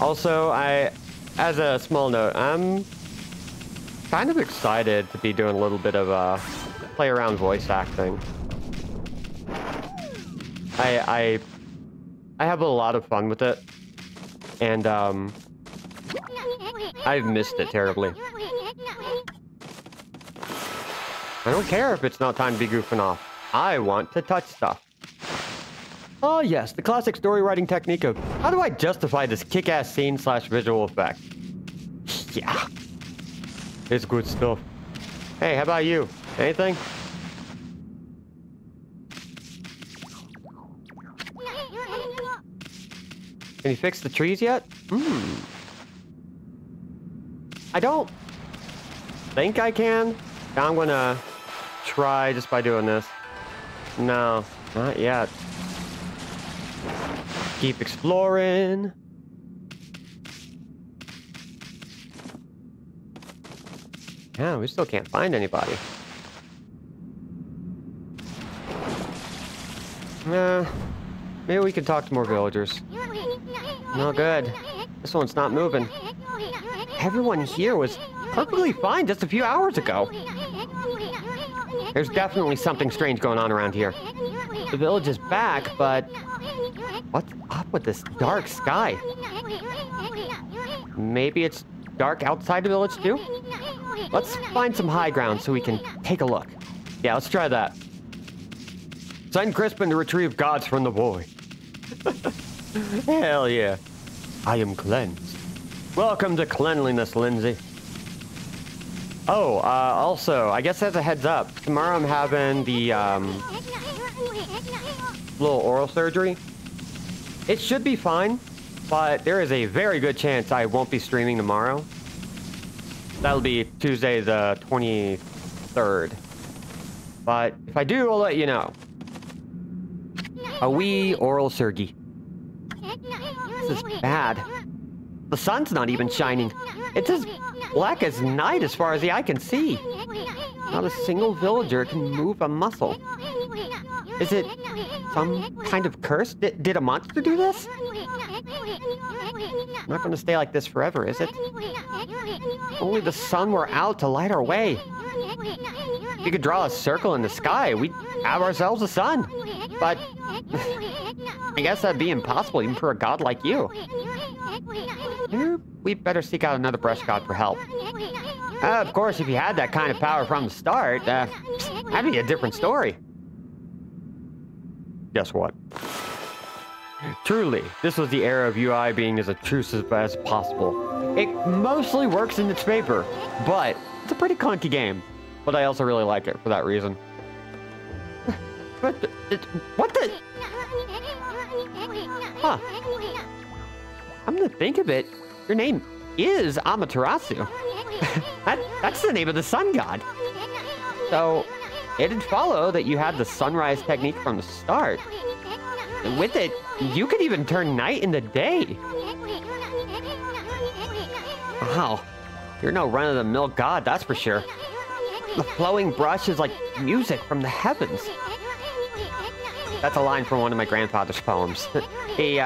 Also, as a small note, I'm kind of excited to be doing a little bit of play around voice acting. I have a lot of fun with it, and I've missed it terribly. I don't care if it's not time to be goofing off. I want to touch stuff. Oh yes, the classic story writing technique of how do I justify this kick-ass scene / visual effect? Yeah, it's good stuff. Hey, how about you? Anything? Can you fix the trees yet? I don't think I can. I'm gonna try just by doing this. No, not yet. Keep exploring. Yeah, we still can't find anybody. Maybe we can talk to more villagers. No good. This one's not moving. Everyone here was perfectly fine just a few hours ago. There's definitely something strange going on around here. The village is back, but what's up with this dark sky? Maybe it's dark outside the village too? Let's find some high ground so we can take a look. Yeah, let's try that. Send Crispin to retrieve gods from the void. Hell yeah. I am cleansed. Welcome to cleanliness, Lindsay. Oh, also, I guess as a heads up, tomorrow I'm having the, little oral surgery. It should be fine, but there is a very good chance I won't be streaming tomorrow. That'll be Tuesday the 23rd. But if I do, I'll let you know. A wee oral surgery. This is bad. The sun's not even shining. It's as black as night as far as the eye can see. Not a single villager can move a muscle. Is it some kind of curse? Did a monster do this? Not going to stay like this forever, is it? Only the sun were out to light our way. If you could draw a circle in the sky, we'd have ourselves a sun. But I guess that'd be impossible even for a god like you. We'd better seek out another brush god for help. Of course, if you had that kind of power from the start, that'd be a different story. Guess what? Truly, this was the era of UI being as obtrusive as possible. It mostly works in its favor, but it's a pretty clunky game. But I also really like it for that reason. What the? Huh. I'm gonna think of it. Your name is Amaterasu. That's the name of the sun god. So, it'd follow that you had the sunrise technique from the start. With it, you could even turn night into day. Wow, you're no run-of-the-mill god, that's for sure. The flowing brush is like music from the heavens. That's a line from one of my grandfather's poems. He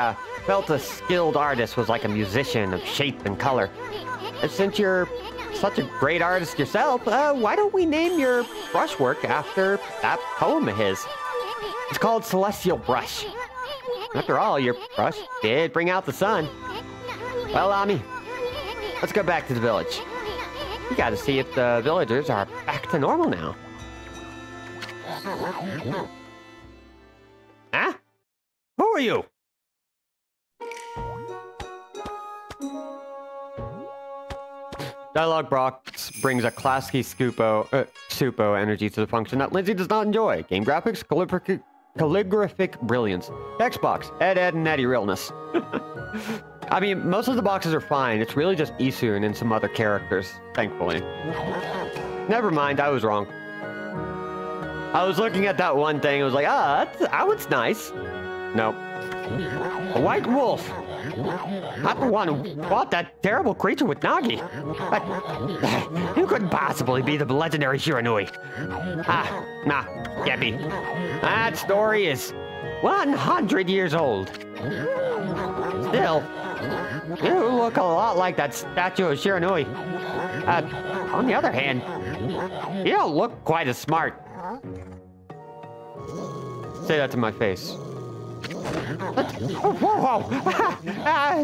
felt a skilled artist was like a musician of shape and color. And since you're such a great artist yourself, why don't we name your brushwork after that poem of his? It's called Celestial Brush. After all, your brush did bring out the sun. Well, Ami, let's go back to the village. We gotta see if the villagers are back to normal now. Huh? Who are you? Dialogue box brings a classy Supo energy to the function that Lindsay does not enjoy. Game graphics, calligraphic brilliance. Text box, Ed, and Eddie realness. I mean, most of the boxes are fine. It's really just Isun and some other characters, thankfully. Never mind, I was wrong. I was looking at that one thing, I was like, that one's nice. Nope. A white wolf. Not the one who fought that terrible creature with Nagi. But who couldn't possibly be the legendary Shiranui? Nah, can't be. That story is 100 years old. Still, you look a lot like that statue of Shiranui. On the other hand, you don't look quite as smart. Say that to my face. Whoa.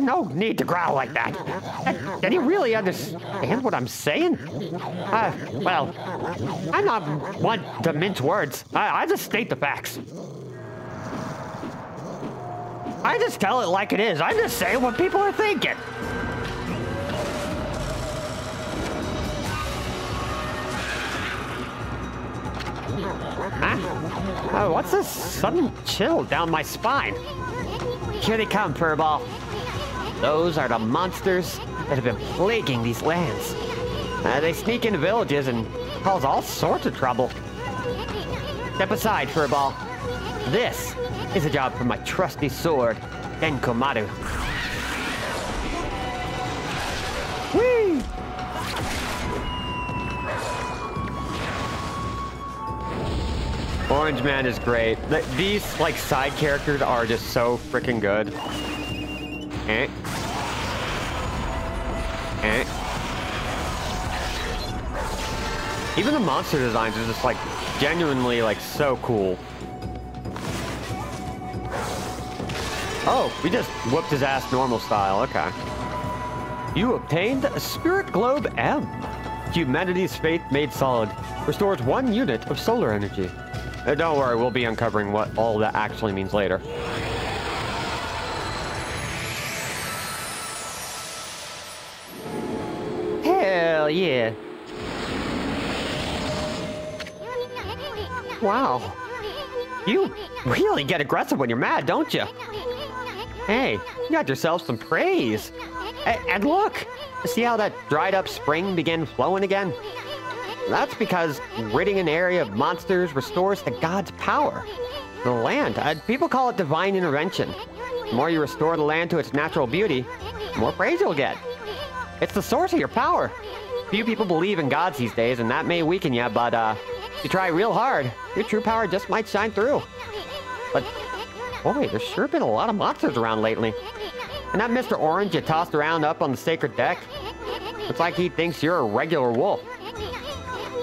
No need to growl like that. Can you really understand what I'm saying? Well, I'm not one to mince words. I just state the facts. I just tell it like it is. I'm just saying what people are thinking. Huh? What's this sudden chill down my spine? Here they come, Furball. Those are the monsters that have been plaguing these lands. They sneak into villages and cause all sorts of trouble. Step aside, Furball. This is a job for my trusty sword, Denkomaru. Whee! Orange Man is great. These, like, side characters are just so freaking good. Even the monster designs are just, like, genuinely, like, so cool. Oh, we just whooped his ass normal style. Okay. You obtained a Spirit Globe M. Humanity's faith made solid. Restores 1 unit of solar energy. Don't worry, we'll be uncovering what all that actually means later. Hell yeah. Wow. You really get aggressive when you're mad, don't you? Hey, you got yourself some praise. And look, see how that dried up spring began flowing again? That's because ridding an area of monsters restores the god's power. The land, people call it divine intervention. The more you restore the land to its natural beauty, the more praise you'll get. It's the source of your power. Few people believe in gods these days, and that may weaken you, but if you try real hard, your true power just might shine through. But boy, there's sure been a lot of monsters around lately. And that Mr. Orange you tossed around up on the sacred deck, looks like he thinks you're a regular wolf.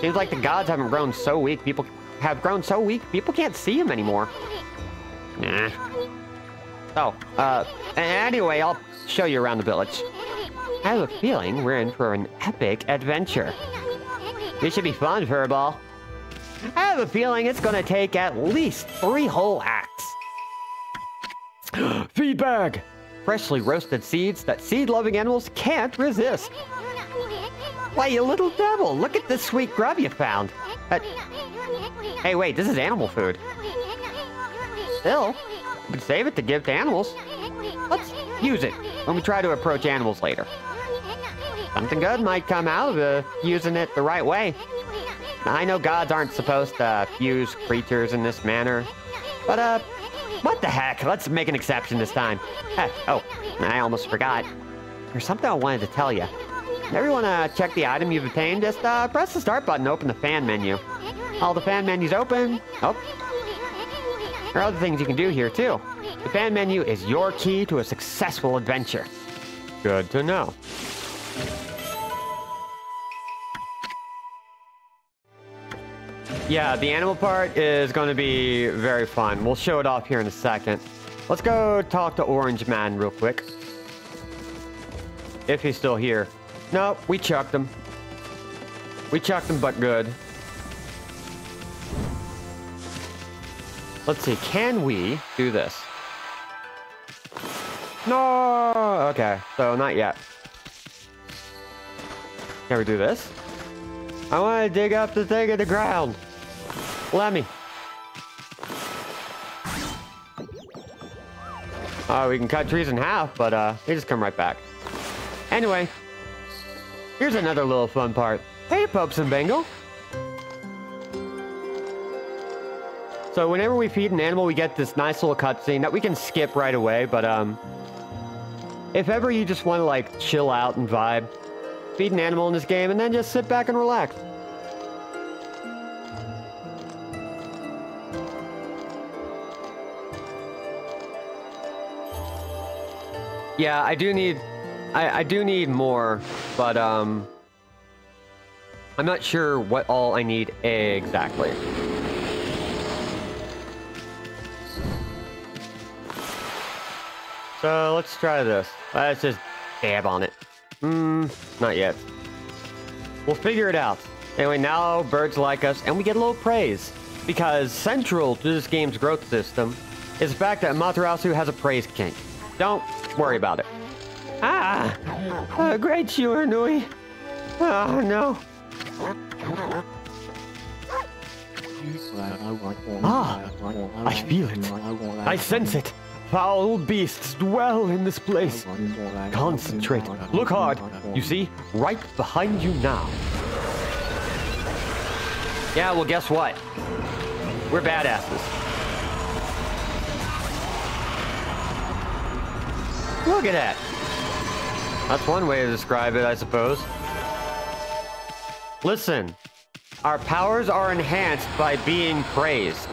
Seems like the gods haven't grown so weak, people can't see him anymore. Nah. Oh, anyway, I'll show you around the village. I have a feeling we're in for an epic adventure. This should be fun, Furball. I have a feeling it's gonna take at least 3 whole acts. Feedback! Freshly roasted seeds that seed-loving animals can't resist. Why, you little devil, look at this sweet grub you found. Hey, wait, this is animal food. Still, we could save it to give to animals. Let's use it when we try to approach animals later. Something good might come out of using it the right way. I know gods aren't supposed to use creatures in this manner, but what the heck, let's make an exception this time. Oh, I almost forgot. There's something I wanted to tell you. Everyone check the item you've obtained, just press the start button to open the fan menu. All the fan menus open. Oh. There are other things you can do here, too. The fan menu is your key to a successful adventure. Good to know. Yeah, the animal part is going to be very fun. We'll show it off here in a second. Let's go talk to Orange Man real quick. If he's still here. Nope, we chucked him. We chucked him, but good. Let's see, can we do this? No! Okay, so not yet. Can we do this? I want to dig up the thing in the ground. Let me. We can cut trees in half, but they just come right back. Anyway, here's another little fun part. Hey, Popes and Bengal. So whenever we feed an animal, we get this nice little cutscene that we can skip right away, but if ever you just want to like chill out and vibe, feed an animal in this game and then just sit back and relax. Yeah, I do need more, but I'm not sure what all I need exactly. So let's try this. Let's just dab on it. Not yet. We'll figure it out. Anyway, now birds like us, and we get a little praise. Because central to this game's growth system is the fact that Amaterasu has a praise kink. Don't worry about it. Great Shiranui. Oh, no. I feel it. I sense it. Foul beasts dwell in this place. Concentrate. Look hard. You see? Right behind you now. Yeah, well, guess what? We're badasses. Look at that. That's one way to describe it, I suppose. Listen. Our powers are enhanced by being praised.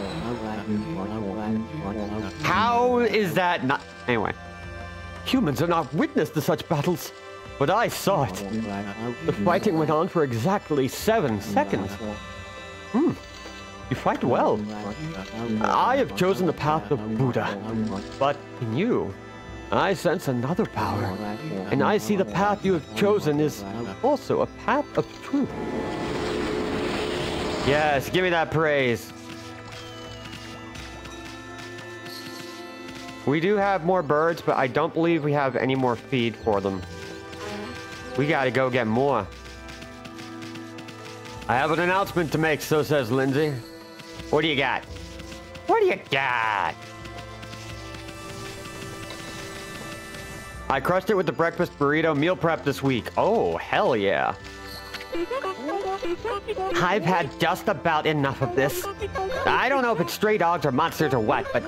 How is that not... Anyway. Humans are not witness to such battles. But I saw it. The fighting went on for exactly 7 seconds. You fight well. I have chosen the path of Buddha. But in you, I sense another power. And I see the path you have chosen is also a path of truth. Yes, give me that praise. We do have more birds, but I don't believe we have any more feed for them. We gotta go get more. I have an announcement to make, so says Lindsay. What do you got? What do you got? I crushed it with the breakfast burrito meal prep this week. Oh, hell yeah. I've had just about enough of this. I don't know if it's stray dogs or monsters or what, but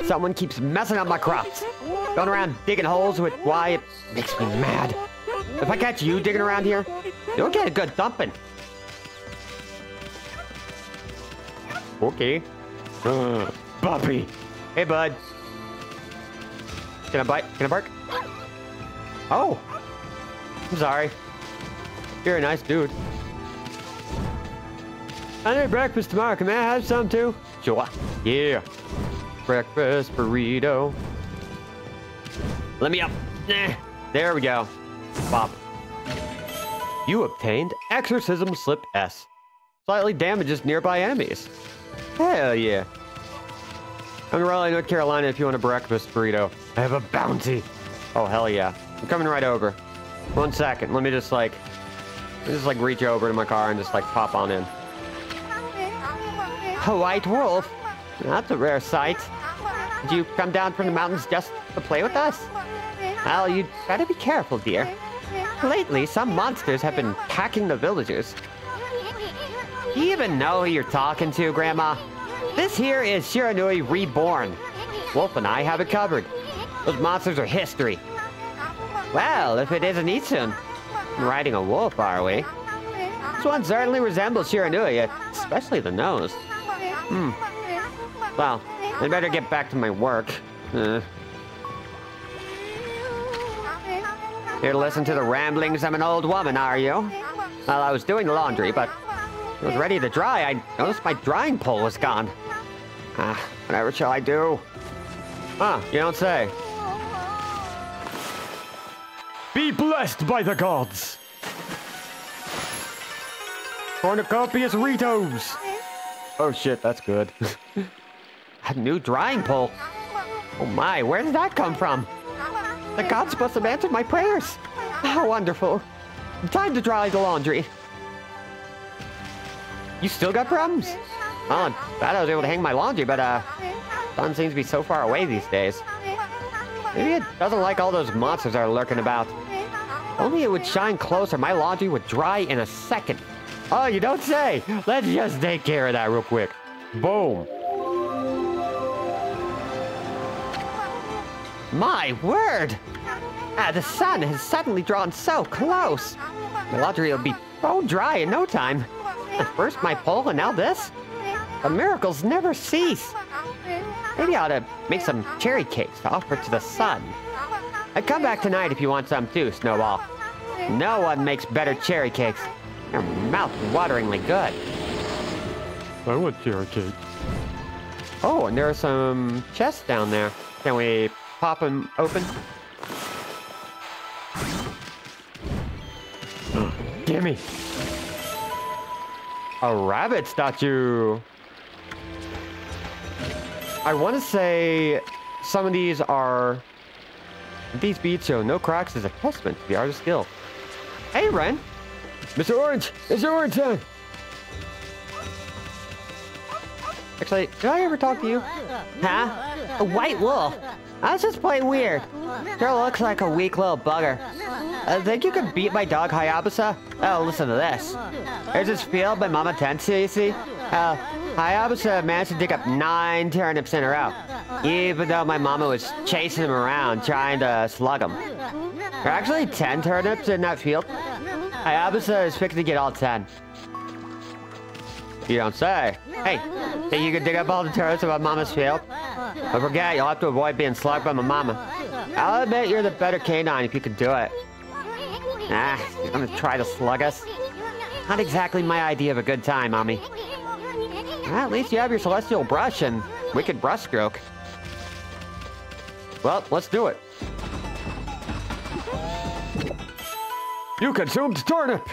someone keeps messing up my crops. Going around digging holes with why it makes me mad. If I catch you digging around here, you'll get a good thumping. Okay. Puppy. Hey, bud. Can I bite? Can I bark? Oh. I'm sorry. You're a nice dude. I need breakfast tomorrow. Can I have some too? Sure. Yeah. Breakfast burrito. Let me up. There we go. Bop. You obtained Exorcism Slip S. Slightly damages nearby enemies. Hell yeah. I'm in Raleigh, North Carolina if you want a breakfast burrito. I have a bounty. Oh, hell yeah. I'm coming right over. 1 second. Let me just reach over to my car and just like pop on in. A white wolf? That's a rare sight. Did you come down from the mountains just to play with us? Well, you'd better be careful, dear. Lately, some monsters have been attacking the villagers. Do you even know who you're talking to, Grandma? This here is Shiranui Reborn. Wolf and I have it covered. Those monsters are history. Well, if it isn't Itsun. Riding a wolf, are we? This one certainly resembles Shiranui, especially the nose. Well, I better get back to my work. Here to listen to the ramblings of an old woman, are you? Well, I was doing laundry, but it was ready to dry. I noticed my drying pole was gone. Whatever shall I do? Huh, you don't say. Be blessed by the gods! Cornucopias Ritos! Oh shit, that's good. A new drying pole? Oh my, where did that come from? The gods must have answered my prayers. How wonderful. Time to dry the laundry. You still got problems? Well, I'm glad I was able to hang my laundry, but sun seems to be so far away these days. Maybe it doesn't like all those monsters that are lurking about. If only it would shine closer, my laundry would dry in a second. Oh, you don't say! Let's just take care of that real quick. Boom. My word! The sun has suddenly drawn so close. My laundry will be so dry in no time. At first my pole and now this? The miracles never cease. Maybe I ought to make some cherry cakes to offer to the sun. I'd come back tonight if you want some too, Snowball. No one makes better cherry cakes. They're mouth-wateringly good. I want cherry cake. Oh, and there are some chests down there. Can we pop them open? Gimme. A rabbit statue. I want to say some of these are... These beads show no cracks as a testament to the artist's skill. Hey, Ren. Mr. Orange! Mr. Orange time! Actually, did I ever talk to you? Huh? A white wolf? I was just plain weird. Sure looks like a weak little bugger. Think you could beat my dog Hayabusa? Oh, listen to this. There's this field by Mama Tensu, you see? Hayabusa managed to dig up 9 turnips in a row, even though my mama was chasing him around trying to slug him. There are actually 10 turnips in that field. Hayabusa is fixing to get all 10. You don't say. Hey, think you could dig up all the turnips in my mama's field? Don't forget, you'll have to avoid being slugged by my mama. I'll admit you're the better canine if you could do it. You're gonna try to slug us? Not exactly my idea of a good time, Mommy. At least you have your celestial brush and wicked brush stroke. Well, let's do it. You consumed turnip!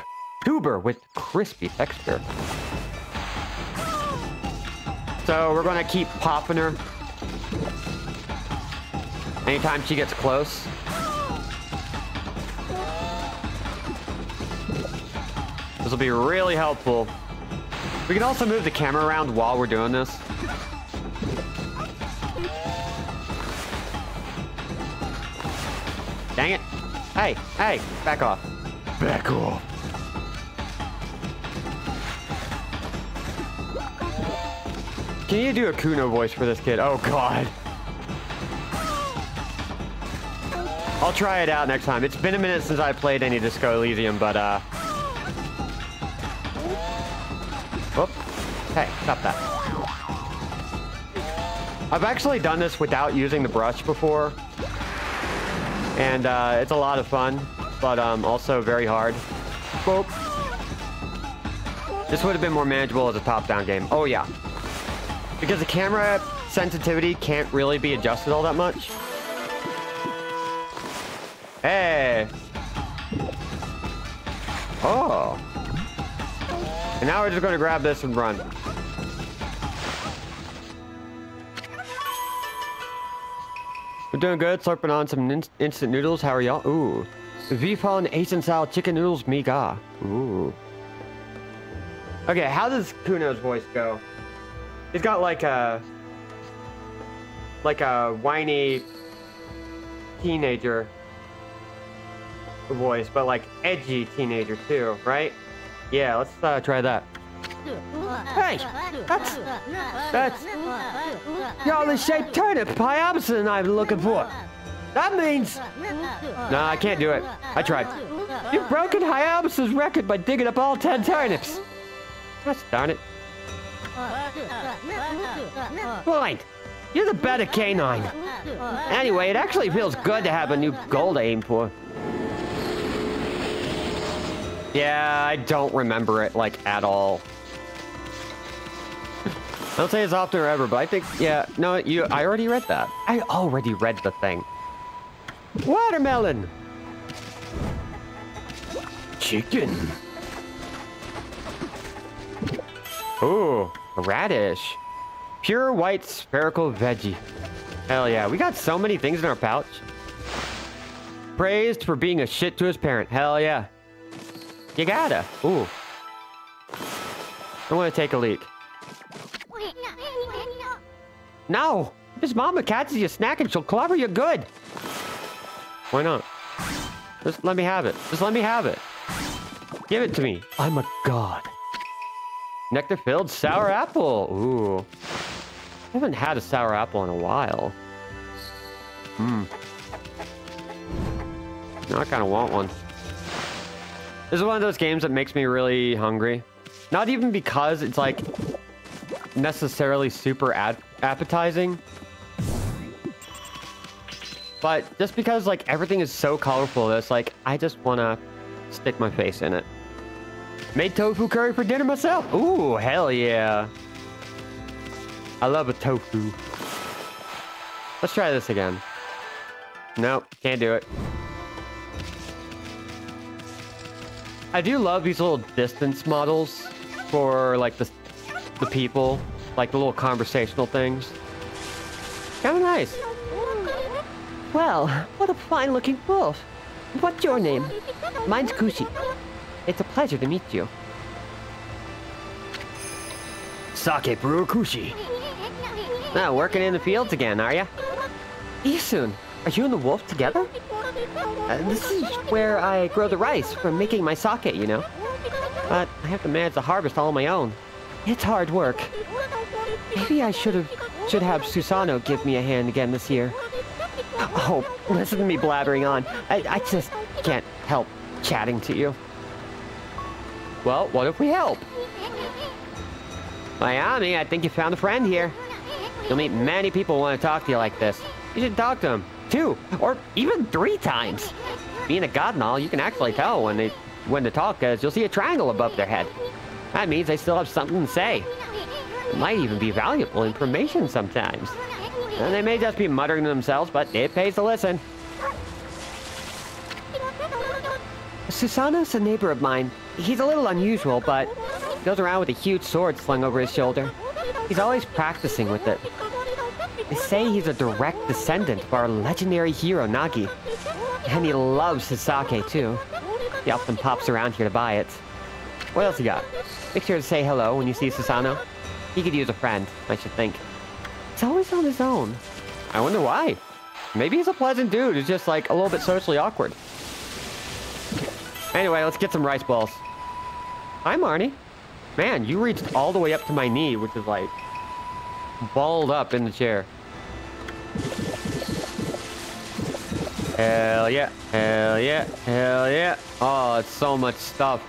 Tuber with crispy texture. So we're gonna keep popping her anytime she gets close. This will be really helpful. We can also move the camera around while we're doing this. Dang it. Hey, hey, back off. Back off. Can you do a Kuno voice for this kid? Oh, God. I'll try it out next time. It's been a minute since I played any Disco Elysium, but, Whoop. Hey, stop that. I've actually done this without using the brush before. And, it's a lot of fun, but, also very hard. Whoop. This would have been more manageable as a top-down game. Oh, yeah. Because the camera sensitivity can't really be adjusted all that much. Hey! Oh! And now we're just gonna grab this and run. We're doing good, slurping on some instant noodles. How are y'all? Ooh. Vifon Asian style chicken noodles miga. Ooh. Okay, how does Kuno's voice go? He's got like a whiny teenager voice, but like edgy teenager too, right? Yeah, let's try that. Hey, that's the shaped turnip Hayabusa and I'm looking for. That means... No, I can't do it. I tried. You've broken Hayabusa's record by digging up all 10 turnips. Gosh darn it. Blind. You're the better canine. Anyway, it actually feels good to have a new goal to aim for. Yeah, I don't remember it, like, at all. I don't say it's often or ever, but I think, yeah, no, I already read that. I already read the thing. Watermelon! Chicken. Ooh, a radish. Pure white spherical veggie. Hell yeah, we got so many things in our pouch. Praised for being a shit to his parent. Hell yeah. You gotta. Ooh. I want to take a leak. No! If his mama catches you snacking, she'll clobber you good. Why not? Just let me have it. Just let me have it. Give it to me. I'm a god. Nectar-filled sour apple. Ooh. I haven't had a sour apple in a while. Now I kind of want one. This is one of those games that makes me really hungry. Not even because it's like necessarily super appetizing, but just because like everything is so colorful that it's like I just want to stick my face in it. Made tofu curry for dinner myself. Ooh, hell yeah. I love a tofu. Let's try this again. Nope, can't do it. I do love these little distance models for like the people, like the little conversational things. Kind of nice. Well, what a fine-looking wolf. What's your name? Mine's Kushi. It's a pleasure to meet you. Sake brewer Kushi. Now, working in the fields again, are ya? Isun, are you and the wolf together? This is where I grow the rice for making my sake, you know. But I have to manage the harvest all on my own. It's hard work. Maybe I should have Susano give me a hand again this year. Oh, listen to me blabbering on. I just can't help chatting to you. Well, what if we help? Miami, I think you found a friend here. You'll meet many people who want to talk to you like this. You should talk to them 2 or even 3 times. Being a god and all, you can actually tell when to talk, because you'll see a triangle above their head. That means they still have something to say. It might even be valuable information sometimes. And they may just be muttering to themselves, but it pays to listen. Susano's a neighbor of mine. He's a little unusual, but he goes around with a huge sword slung over his shoulder. He's always practicing with it. They say he's a direct descendant of our legendary hero, Nagi. And he loves his sake, too. He often pops around here to buy it. What else you got? Make sure to say hello when you see Susano. He could use a friend, I should think. He's always on his own. I wonder why. Maybe he's a pleasant dude who's just like a little bit socially awkward. Anyway, let's get some rice balls. Hi, Marnie. Man, you reached all the way up to my knee, which is like balled up in the chair. Hell yeah, hell yeah, hell yeah. Oh, it's so much stuff.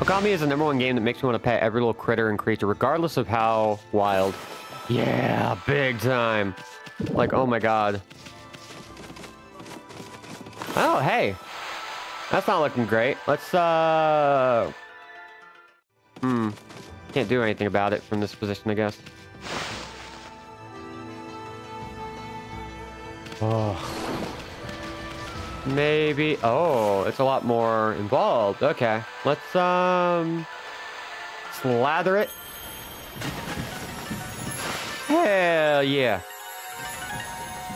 Okami is the #1 game that makes me want to pet every little critter and creature, regardless of how wild. Yeah, big time. Like, oh my god. Oh, hey. That's not looking great. Let's, can't do anything about it from this position, I guess. Oh. Maybe... Oh, it's a lot more involved. Okay. Let's, slather it. Hell yeah.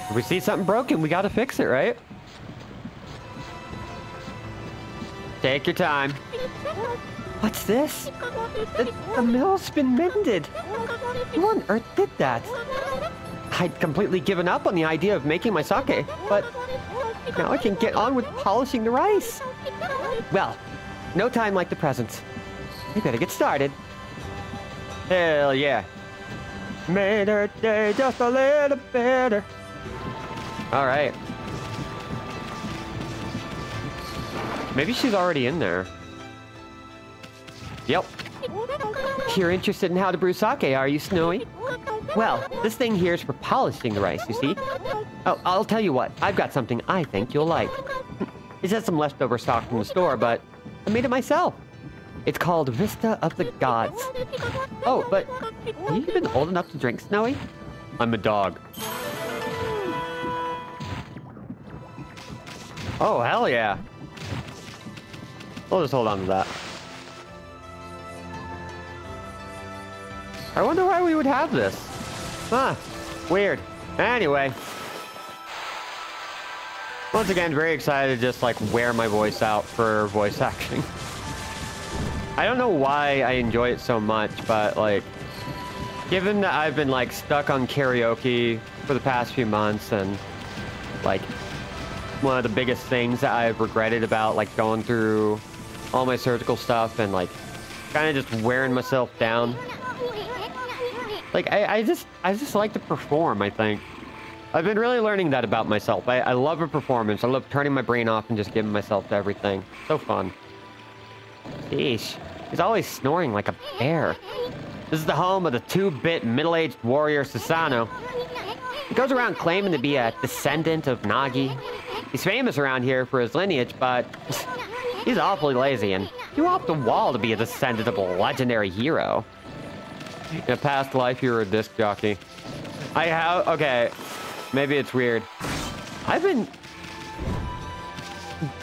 If we see something broken, we gotta fix it, right? Take your time. What's this? The mill's been mended. Who on earth did that? I'd completely given up on the idea of making my sake, but now I can get on with polishing the rice. Well, no time like the present. We better get started. Hell yeah. Made her day just a little better. All right. Maybe she's already in there. Yep. You're interested in how to brew sake, are you, Snowy? Well, this thing here is for polishing the rice, you see? Oh, I'll tell you what. I've got something I think you'll like. It's just some leftover stock from the store, but I made it myself. It's called Vista of the Gods. Oh, but have you even old enough to drink, Snowy? I'm a dog. Oh, hell yeah. We'll just hold on to that. I wonder why we would have this. Huh. Weird. Anyway. Once again, very excited to just, like, wear my voice out for voice acting. I don't know why I enjoy it so much, but, like, given that I've been, like, stuck on karaoke for the past few months, and, like, one of the biggest things that I've regretted about, like, going through all my surgical stuff and, like, kind of just wearing myself down. Like, I just like to perform, I think. I've been really learning that about myself. I love a performance. I love turning my brain off and just giving myself to everything. So fun. Sheesh. He's always snoring like a bear. This is the home of the 2-bit middle-aged warrior Susano. He goes around claiming to be a descendant of Nagi. He's famous around here for his lineage, but he's awfully lazy, and you off the wall to be a descendant of a legendary hero. In a past life, you were a disc jockey. Okay, maybe it's weird. I've been...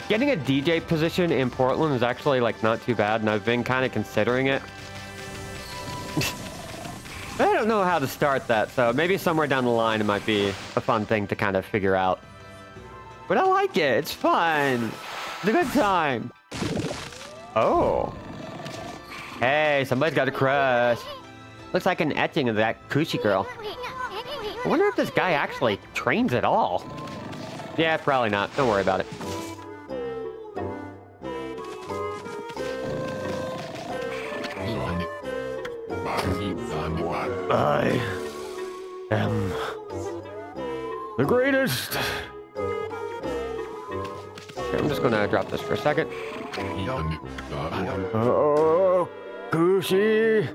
Getting a DJ position in Portland is actually, like, not too bad, and I've been kind of considering it. I don't know how to start that, so maybe somewhere down the line it might be a fun thing to kind of figure out. But I like it. It's fun. It's a good time. Oh. Hey, somebody's got a crush. Looks like an etching of that Kushi girl. I wonder if this guy actually trains at all. Yeah, probably not. Don't worry about it. I am the greatest. Okay, I'm just gonna drop this for a second. Oh, Kushi.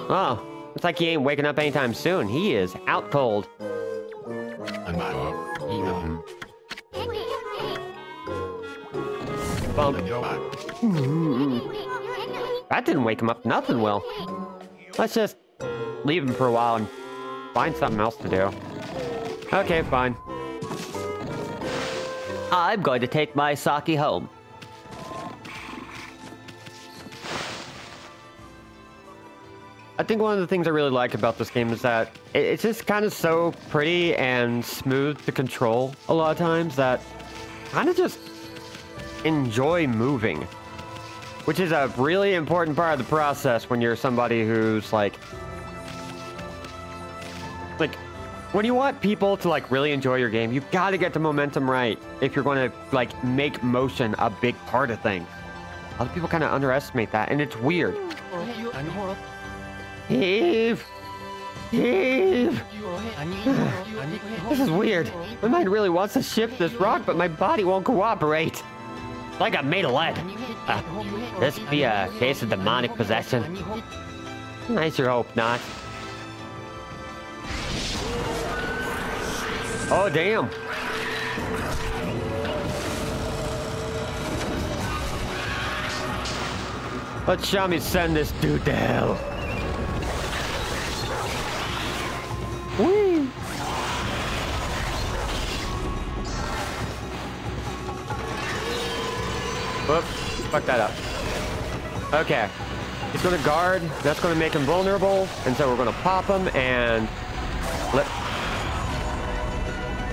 Oh, looks like he ain't waking up anytime soon. He is out cold. Bump. That didn't wake him up. Nothing will. Let's just leave him for a while and find something else to do. Okay, fine. I'm going to take my Saki home. I think one of the things I really like about this game is that it's just kind of so pretty and smooth to control a lot of times that I kind of just enjoy moving. Which is a really important part of the process when you're somebody who's like, when you want people to like really enjoy your game, you've got to get the momentum right if you're going to like make motion a big part of things. A lot of people kind of underestimate that, and it's weird. Heave! Heave! This is weird. My mind really wants to shift this rock, but my body won't cooperate. It's like I'm made of lead. This be a case of demonic possession? I sure hope not. Oh, damn. Let Shami send this dude to hell. Whee! Whoops, fuck that up. Okay. He's gonna guard, that's gonna make him vulnerable, and so we're gonna pop him and...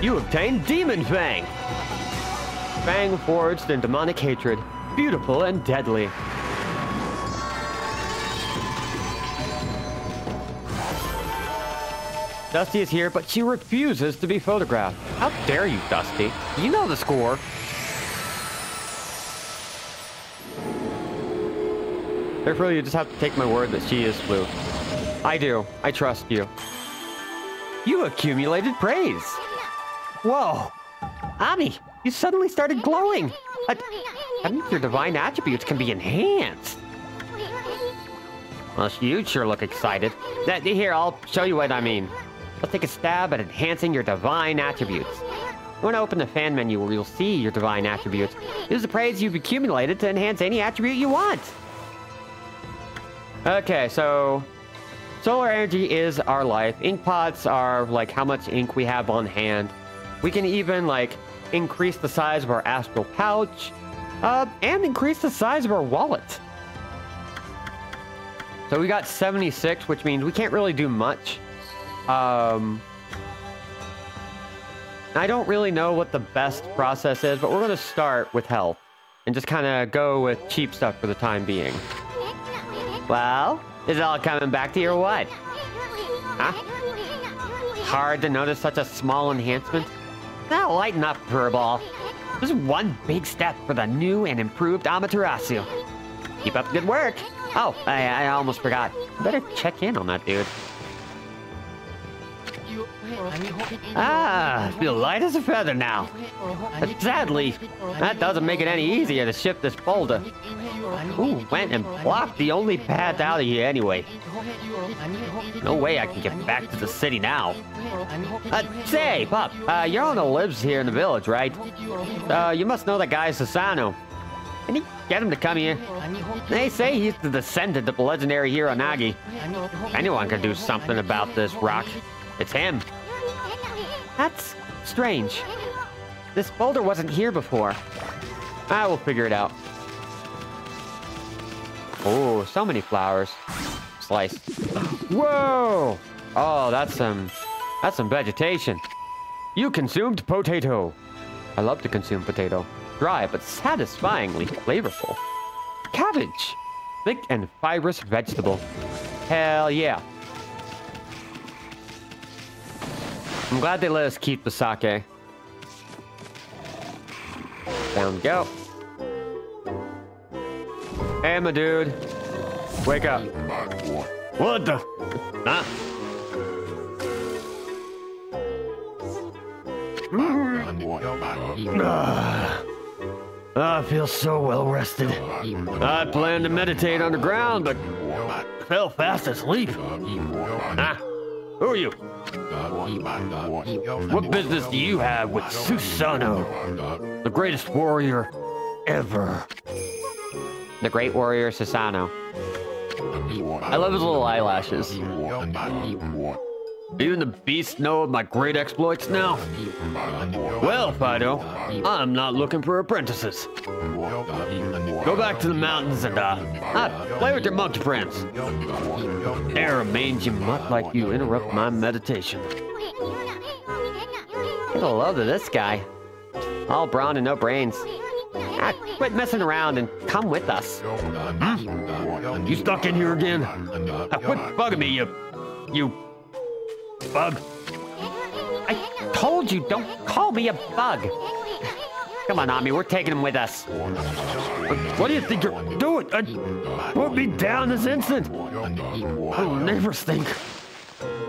You obtained Demon Fang! Fang forged in demonic hatred, beautiful and deadly. Dusty is here, but she refuses to be photographed. How dare you, Dusty? You know the score. Therefore, you just have to take my word that she is Flu. I do. I trust you. You accumulated praise. Whoa. Ami, you suddenly started glowing. That means your divine attributes can be enhanced. Well, you sure look excited. Here, I'll show you what I mean. Let's take a stab at enhancing your divine attributes. You want to open the fan menu where you'll see your divine attributes. Use the praise you've accumulated to enhance any attribute you want. Okay, so solar energy is our life. Ink pots are like how much ink we have on hand. We can even like increase the size of our astral pouch and increase the size of our wallet. So we got 76, which means we can't really do much. I don't really know what the best process is, but we're going to start with health and just kind of go with cheap stuff for the time being. Well, is it all coming back to you or what? Huh? Hard to notice such a small enhancement? Now lighten up, Furball. This is one big step for the new and improved Amaterasu. Keep up the good work. Oh, I almost forgot. Better check in on that dude. I feel light as a feather now. But sadly, that doesn't make it any easier to shift this boulder. Ooh, went and blocked the only path out of here anyway. No way I can get back to the city now. Say, Pup, your owner lives here in the village, right? You must know that guy Sasano. Can you get him to come here? They say he's the descendant of the legendary hero Nagi. Anyone can do something about this rock. It's him. That's strange. This boulder wasn't here before. I will figure it out. Oh, so many flowers. Slice. Whoa! Oh, that's some vegetation. You consumed potato. I love to consume potato. Dry, but satisfyingly flavorful. Cabbage. Thick and fibrous vegetable. Hell yeah. I'm glad they let us keep the sake. Down we go. Hey, my dude. Wake up. What the? Huh? I feel so well rested. I planned to meditate underground, but fell fast asleep. Huh? Who are you? What business do you have with Susanoo, the greatest warrior ever? The great warrior Susanoo. I love his little eyelashes. Even the beasts know of my great exploits now? Well, Fido, I'm not looking for apprentices. Go back to the mountains and, play with your monkey friends. They're a mangy mutt like you interrupt my meditation. Get a load of this guy. All brawn and no brains. Quit messing around and come with us. You stuck in here again? Quit bugging me, you bug. I told you, don't call me a bug. Come on, Ami, we're taking him with us. What do you think you're doing? Put me down this instant. Oh, neighbors think.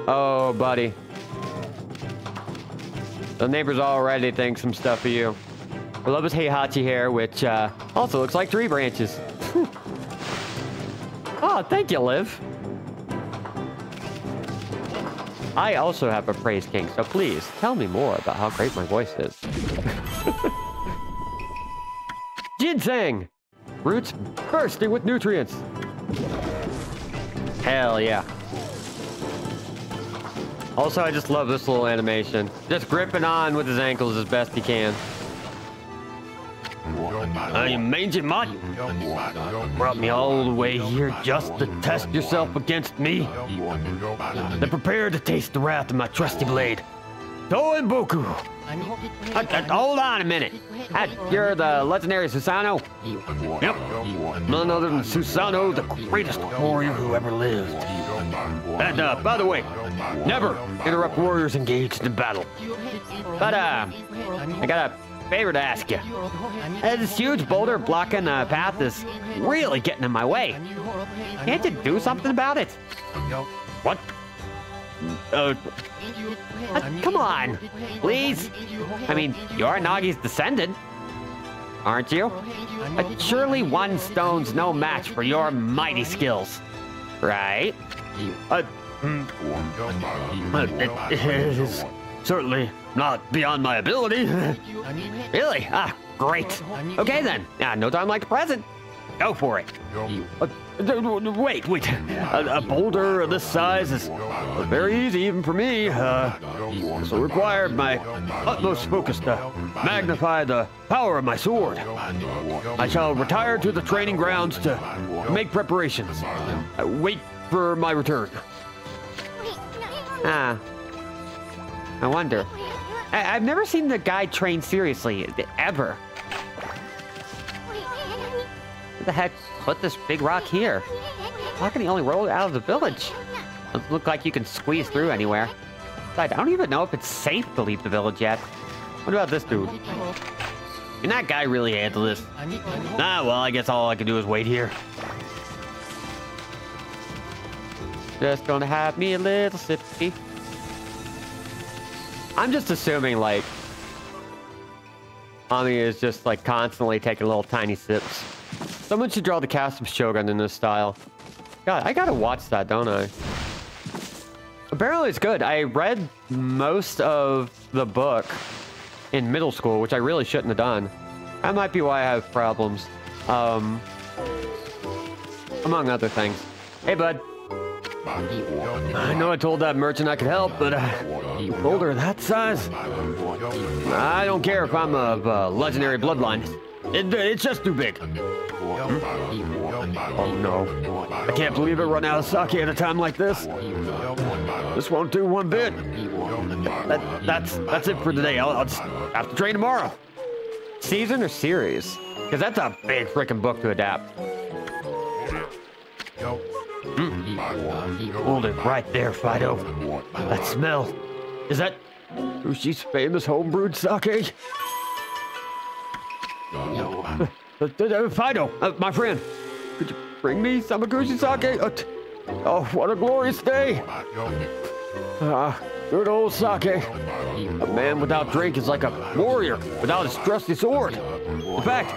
Oh, buddy. The neighbors already think some stuff of you. I love his Heihachi hair, which also looks like tree branches. Oh, thank you, Liv. I also have a praise king, so please tell me more about how great my voice is. Ginseng! Roots bursting with nutrients. Hell yeah. Also, I just love this little animation. Just gripping on with his ankles as best he can. You mangy mutt. Brought me all the way here just to test yourself against me. Then prepare to taste the wrath of my trusty blade. Toen Boku. Hold on a minute. You're the legendary Susanoo? Yep. None other than Susanoo, the greatest warrior who ever lived. And, by the way, never interrupt warriors engaged in battle. But, I got a favor to ask you. This huge boulder blocking the path is really getting in my way. Can't you do something about it? What? Come on, please. I mean, you're Nagi's descendant, aren't you? Surely one stone's no match for your mighty skills. Right? It is certainly not beyond my ability. Really? Ah, great. Okay then. No time like the present. Go for it. Wait. A boulder of this size is very easy even for me. So required my utmost focus to magnify the power of my sword. I shall retire to the training grounds to make preparations. Wait for my return. I wonder. I've never seen the guy train seriously, ever. Who the heck put this big rock here? How can he only roll it out of the village? Doesn't look like you can squeeze through anywhere. Besides, I don't even know if it's safe to leave the village yet. What about this dude? Can that guy really handle this? Well, I guess all I can do is wait here. Just gonna have me a little sippy. I'm just assuming, like, Okami is just, like, constantly taking little tiny sips. Someone should draw the cast of Shogun in this style. God, I gotta watch that, don't I? Apparently it's good. I read most of the book in middle school, which I really shouldn't have done. That might be why I have problems. Among other things. Hey, bud. I know I told that merchant I could help, but a boulder that size? I don't care if I'm of legendary bloodline. It's just too big. Oh no. I can't believe it run out of sake at a time like this. This won't do one bit. That's it for today. I'll just have to train tomorrow. Season or series? Because that's a big freaking book to adapt. Hold it right there, Fido. That smell. Is that Ushi's famous homebrewed sake? Fido, my friend. Could you bring me some Akushi sake? Oh, what a glorious day. Good old sake. A man without drink is like a warrior without his trusty sword. In fact,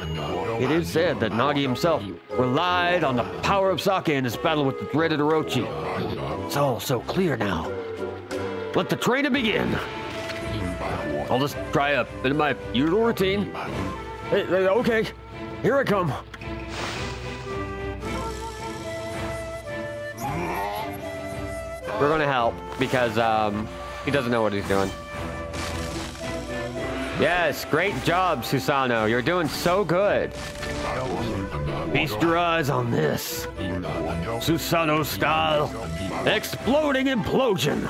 it is said that Nagi himself relied on the power of sake in his battle with the dreaded Orochi. It's all so clear now. Let the training begin. I'll just try a bit of my usual routine. Hey, okay, here I come. We're gonna help because he doesn't know what he's doing. Yes, great job, Susano. You're doing so good. Feast your eyes on this. Susano style. Exploding implosion.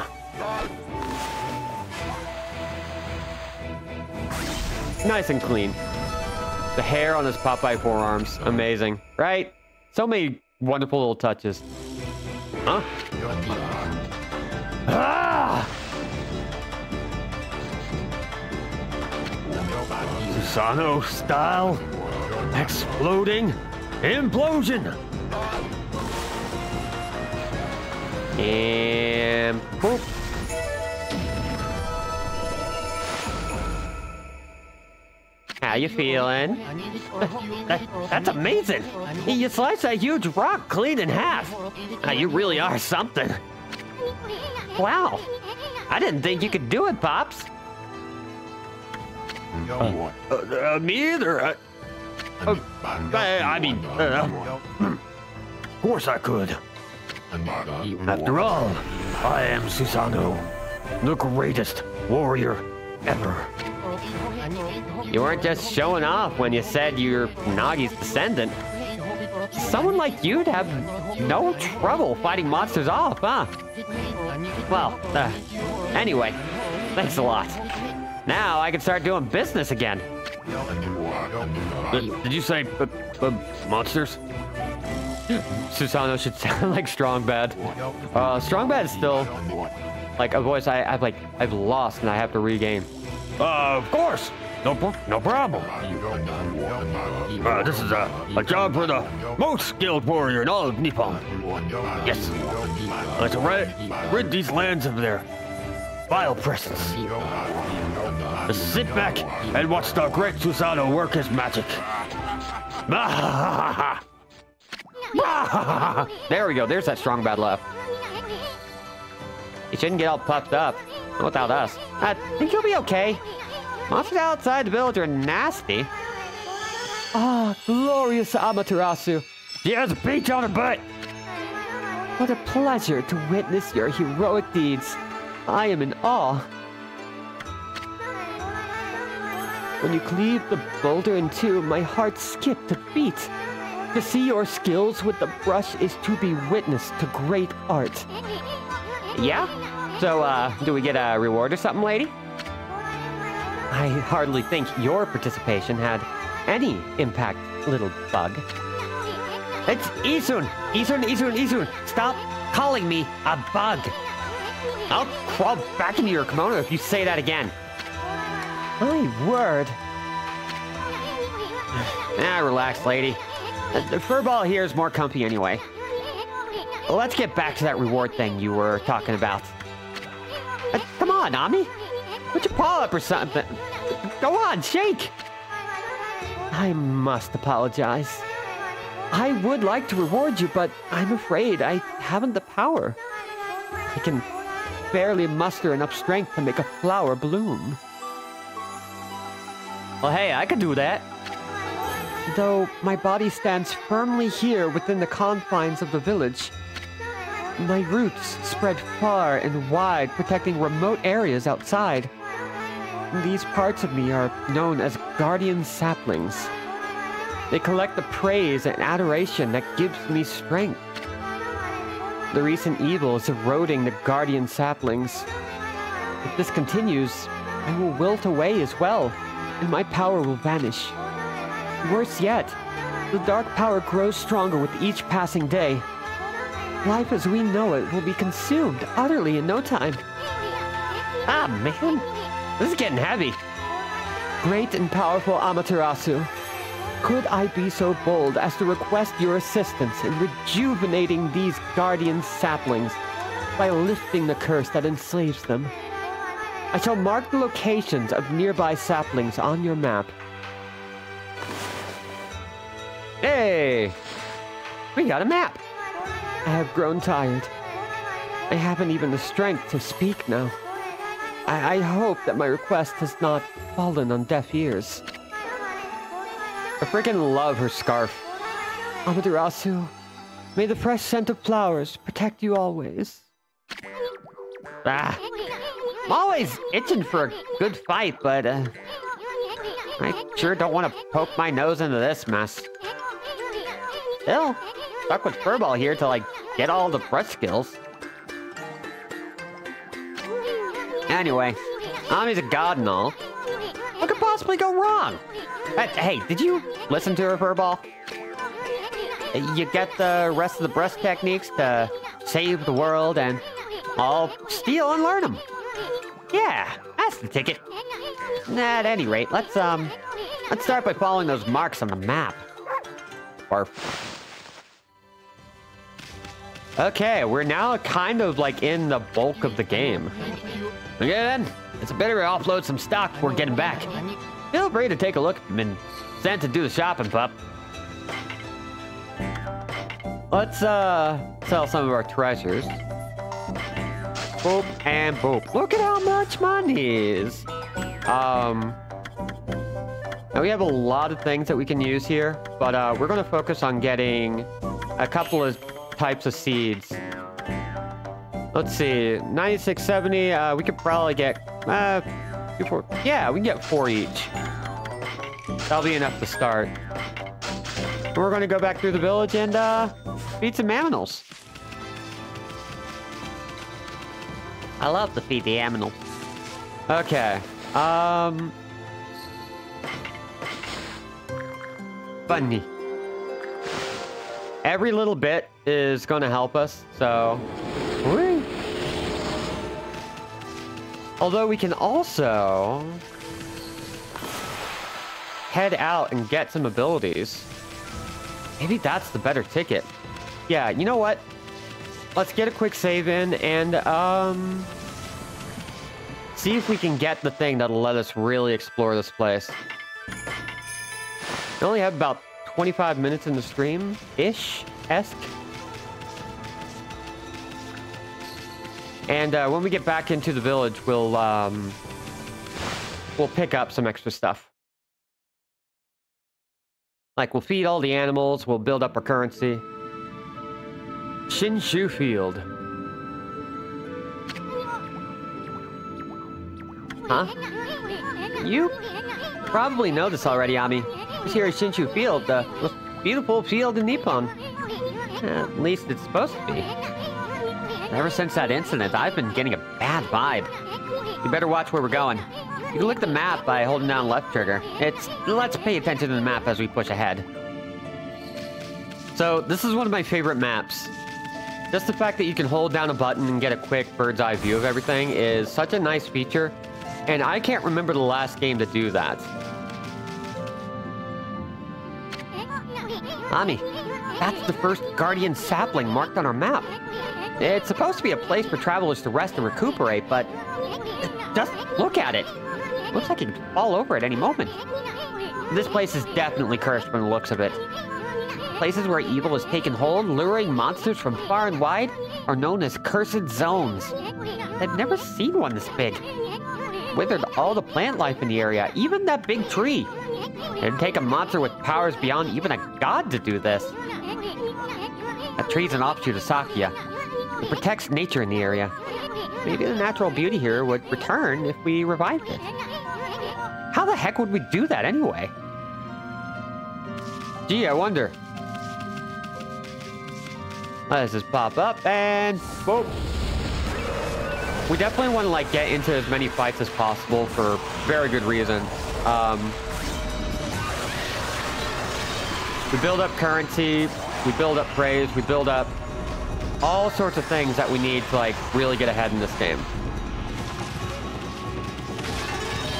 Nice and clean. The hair on his Popeye forearms, amazing, right? So many wonderful little touches. Huh? Ah! Susano style. Exploding implosion. And boop. How you feeling? That's amazing. You sliced a huge rock clean in half. You really are something. Wow. I didn't think you could do it, Pops. Me either. I mean, of course I could. After all, I am Susano, the greatest warrior ever. You weren't just showing off when you said you're Nagi's descendant. Someone like you'd have no trouble fighting monsters off, huh? Well, anyway, thanks a lot. Now I can start doing business again. Did you say monsters? Susano should sound like Strong Bad. Strong Bad is still like a voice I've lost and I have to regain. Of course. No problem. This is a job for the most skilled warrior in all of Nippon. Yes. To rid these lands of their vile presence. Just sit back and watch the great Susano work his magic. There we go. There's that strong bad left. You shouldn't get all puffed up. Not without us. I think you'll be okay. Monsters outside the village are nasty. Ah, glorious Amaterasu. She has a peach on her butt. What a pleasure to witness your heroic deeds. I am in awe. When you cleaved the boulder in two, my heart skipped a beat. To see your skills with the brush is to be witness to great art. Yeah? So, do we get a reward or something, lady? I hardly think your participation had any impact, little bug. It's Isun! Isun! Stop calling me a bug! I'll crawl back into your kimono if you say that again. My word. Relax, lady. The furball here is more comfy anyway. Let's get back to that reward thing you were talking about. Come on, Ami. Put your paw up or something. Go on, shake. I must apologize. I would like to reward you, but I'm afraid I haven't the power. I can barely muster enough strength to make a flower bloom. Well, hey, I could do that. Though my body stands firmly here within the confines of the village. My roots spread far and wide, protecting remote areas outside. These parts of me are known as guardian saplings. They collect the praise and adoration that gives me strength. The recent evil is eroding the guardian saplings. If this continues, I will wilt away as well, and my power will vanish. Worse yet, the dark power grows stronger with each passing day. Life as we know it will be consumed utterly in no time. Ah, man. This is getting heavy. Great and powerful Amaterasu, could I be so bold as to request your assistance in rejuvenating these guardian saplings by lifting the curse that enslaves them? I shall mark the locations of nearby saplings on your map. Hey! We got a map! I have grown tired. I haven't even the strength to speak now. I hope that my request has not fallen on deaf ears. I freaking love her scarf. Amaterasu, may the fresh scent of flowers protect you always. I'm always itching for a good fight, but I sure don't want to poke my nose into this mess. Still, stuck with furball here till I get all the brush skills. Anyway, Ami's a god and all. What could possibly go wrong? Hey, did you listen to her furball? You get the rest of the brush techniques to save the world, and I'll steal and learn them. Yeah, that's the ticket. At any rate, let's start by following those marks on the map. Okay, we're now kind of like in the bulk of the game. Okay then, it's better to offload some stock before getting back. Feel free to take a look and been sent to do the shopping, pup. Let's sell some of our treasures. Boop and boop. Look at how much money is. Now we have a lot of things that we can use here, but we're gonna focus on getting a couple of types of seeds. Let's see, 9670, we could probably get, 4, yeah, we can get 4 each. That'll be enough to start. We're gonna go back through the village and, feed some animals. I love to feed the animals. Okay, funny. Every little bit is gonna help us, so... Whee! Although we can also head out and get some abilities. Maybe that's the better ticket. Yeah, you know what? Let's get a quick save in and see if we can get the thing that'll let us really explore this place. We only have about 25 minutes in the stream-ish-esque. And when we get back into the village, we'll pick up some extra stuff. Like, we'll feed all the animals, we'll build up our currency. Shinshu Field. Huh? You probably know this already, Ami. This here is Shinshu Field, the most beautiful field in Nippon. At least it's supposed to be. Ever since that incident, I've been getting a bad vibe. You better watch where we're going. You can look at the map by holding down left trigger. Let's pay attention to the map as we push ahead. So, this is one of my favorite maps. Just the fact that you can hold down a button and get a quick bird's eye view of everything is such a nice feature. And I can't remember the last game to do that. Ami, that's the first guardian sapling marked on our map. It's supposed to be a place for travelers to rest and recuperate, but just look at it. Looks like it could fall over at any moment. This place is definitely cursed from the looks of it. Places where evil has taken hold, luring monsters from far and wide, are known as cursed zones. I've never seen one this big. Withered all the plant life in the area, even that big tree. It'd take a monster with powers beyond even a god to do this. That tree's an offshoot of Sakya. It protects nature in the area. Maybe the natural beauty here would return if we revived it. How the heck would we do that anyway? Gee, I wonder. Let's just pop up and boom. We definitely want to like get into as many fights as possible for very good reason. We build up currency, we build up praise, we build up all sorts of things that we need to like really get ahead in this game.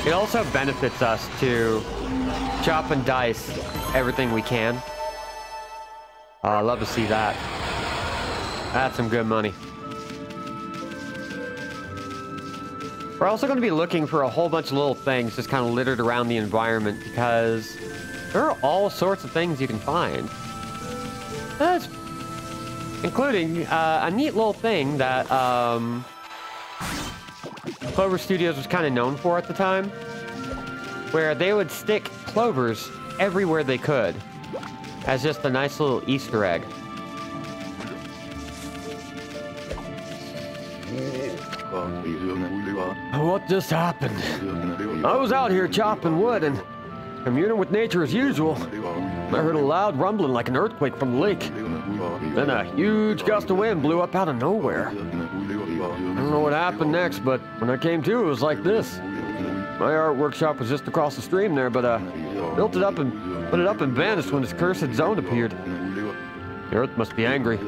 It also benefits us to chop and dice everything we can. I love to see that. That's some good money. We're also going to be looking for a whole bunch of little things just kind of littered around the environment because there are all sorts of things you can find. That's including a neat little thing that Clover Studios was kind of known for at the time, where they would stick clovers everywhere they could as just a nice little Easter egg. What just happened? I was out here chopping wood and communing with nature as usual. I heard a loud rumbling like an earthquake from the lake. Then a huge gust of wind blew up out of nowhere. I don't know what happened next, but when I came to, it was like this. My art workshop was just across the stream there, but built it up and put it up and vanished when this cursed zone appeared. The earth must be angry.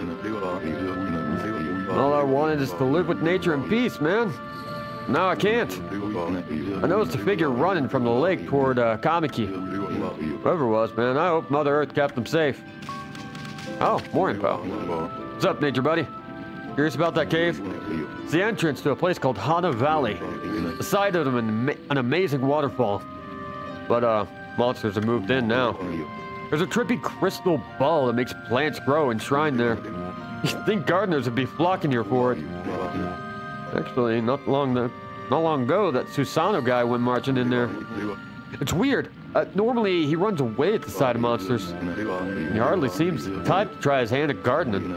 All I wanted is to live with nature in peace, man. Now I can't. I noticed a figure running from the lake toward Kamiki. Whoever it was, man, I hope Mother Earth kept them safe. Oh, more info. What's up, nature buddy? Curious about that cave? It's the entrance to a place called Hana Valley. The site of an amazing waterfall. But, monsters have moved in now. There's a trippy crystal ball that makes plants grow enshrined there. You'd think gardeners would be flocking here for it. Actually, not long ago, that Susano guy went marching in there. It's weird. Normally, he runs away at the sight of monsters. He hardly seems the type to try his hand at gardening.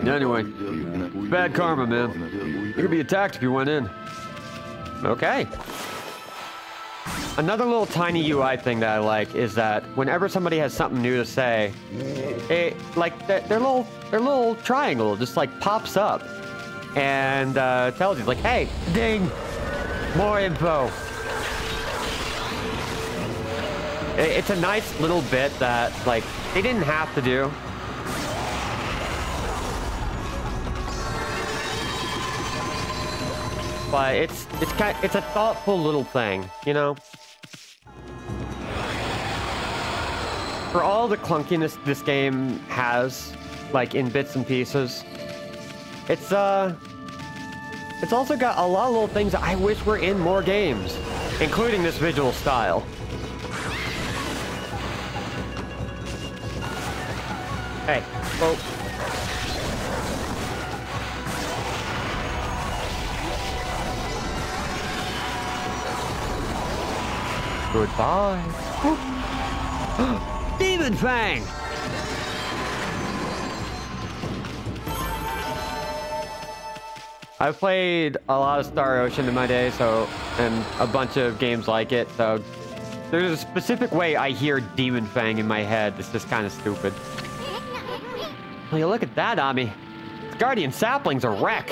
Anyway, bad karma, man. You could be attacked if you went in. Okay. Another little tiny UI thing that I like is that whenever somebody has something new to say, their little triangle just like pops up and tells you like, hey, ding, more info. It's a nice little bit that like they didn't have to do. But it's a thoughtful little thing, you know. For all the clunkiness this game has, like in bits and pieces, it's also got a lot of little things that I wish were in more games, including this visual style. Hey. Oh. Goodbye. Demon Fang! I've played a lot of Star Ocean in my day, and a bunch of games like it, so there's a specific way I hear Demon Fang in my head. It's just kind of stupid. Well, you look at that, Ami. This Guardian Sapling's a wreck.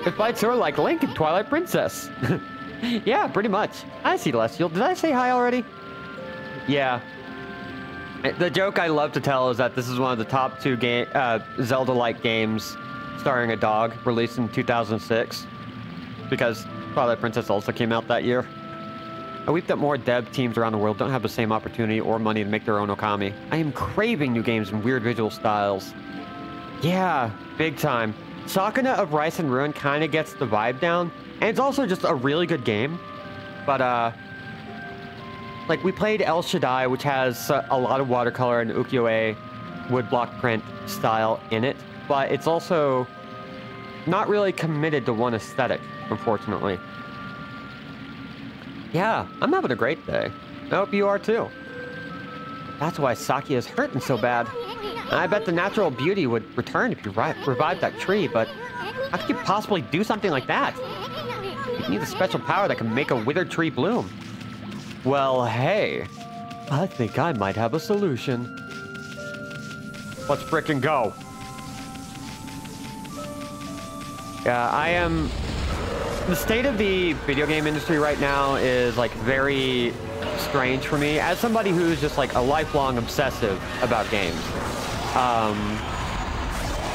It fights her like Link in Twilight Princess. Yeah, pretty much. I see Celestial. Did I say hi already? Yeah. The joke I love to tell is that this is one of the top 2 Zelda-like games starring a dog, released in 2006, because Twilight Princess also came out that year. I weep that more dev teams around the world don't have the same opportunity or money to make their own Okami. I am craving new games and weird visual styles. Yeah, big time. Sakuna of Rice and Ruin kind of gets the vibe down, and it's also just a really good game. But, like, we played El Shaddai, which has a lot of watercolor and ukiyo-e woodblock print style in it, but it's also not really committed to one aesthetic, unfortunately. Yeah, I'm having a great day. I hope you are too. That's why Saki is hurting so bad. I bet the natural beauty would return if you revived that tree, but how could you possibly do something like that? You need a special power that can make a withered tree bloom. Well, hey, I think I might have a solution. Let's frickin' go. Yeah, the state of the video game industry right now is like very strange for me as somebody who's just like a lifelong obsessive about games.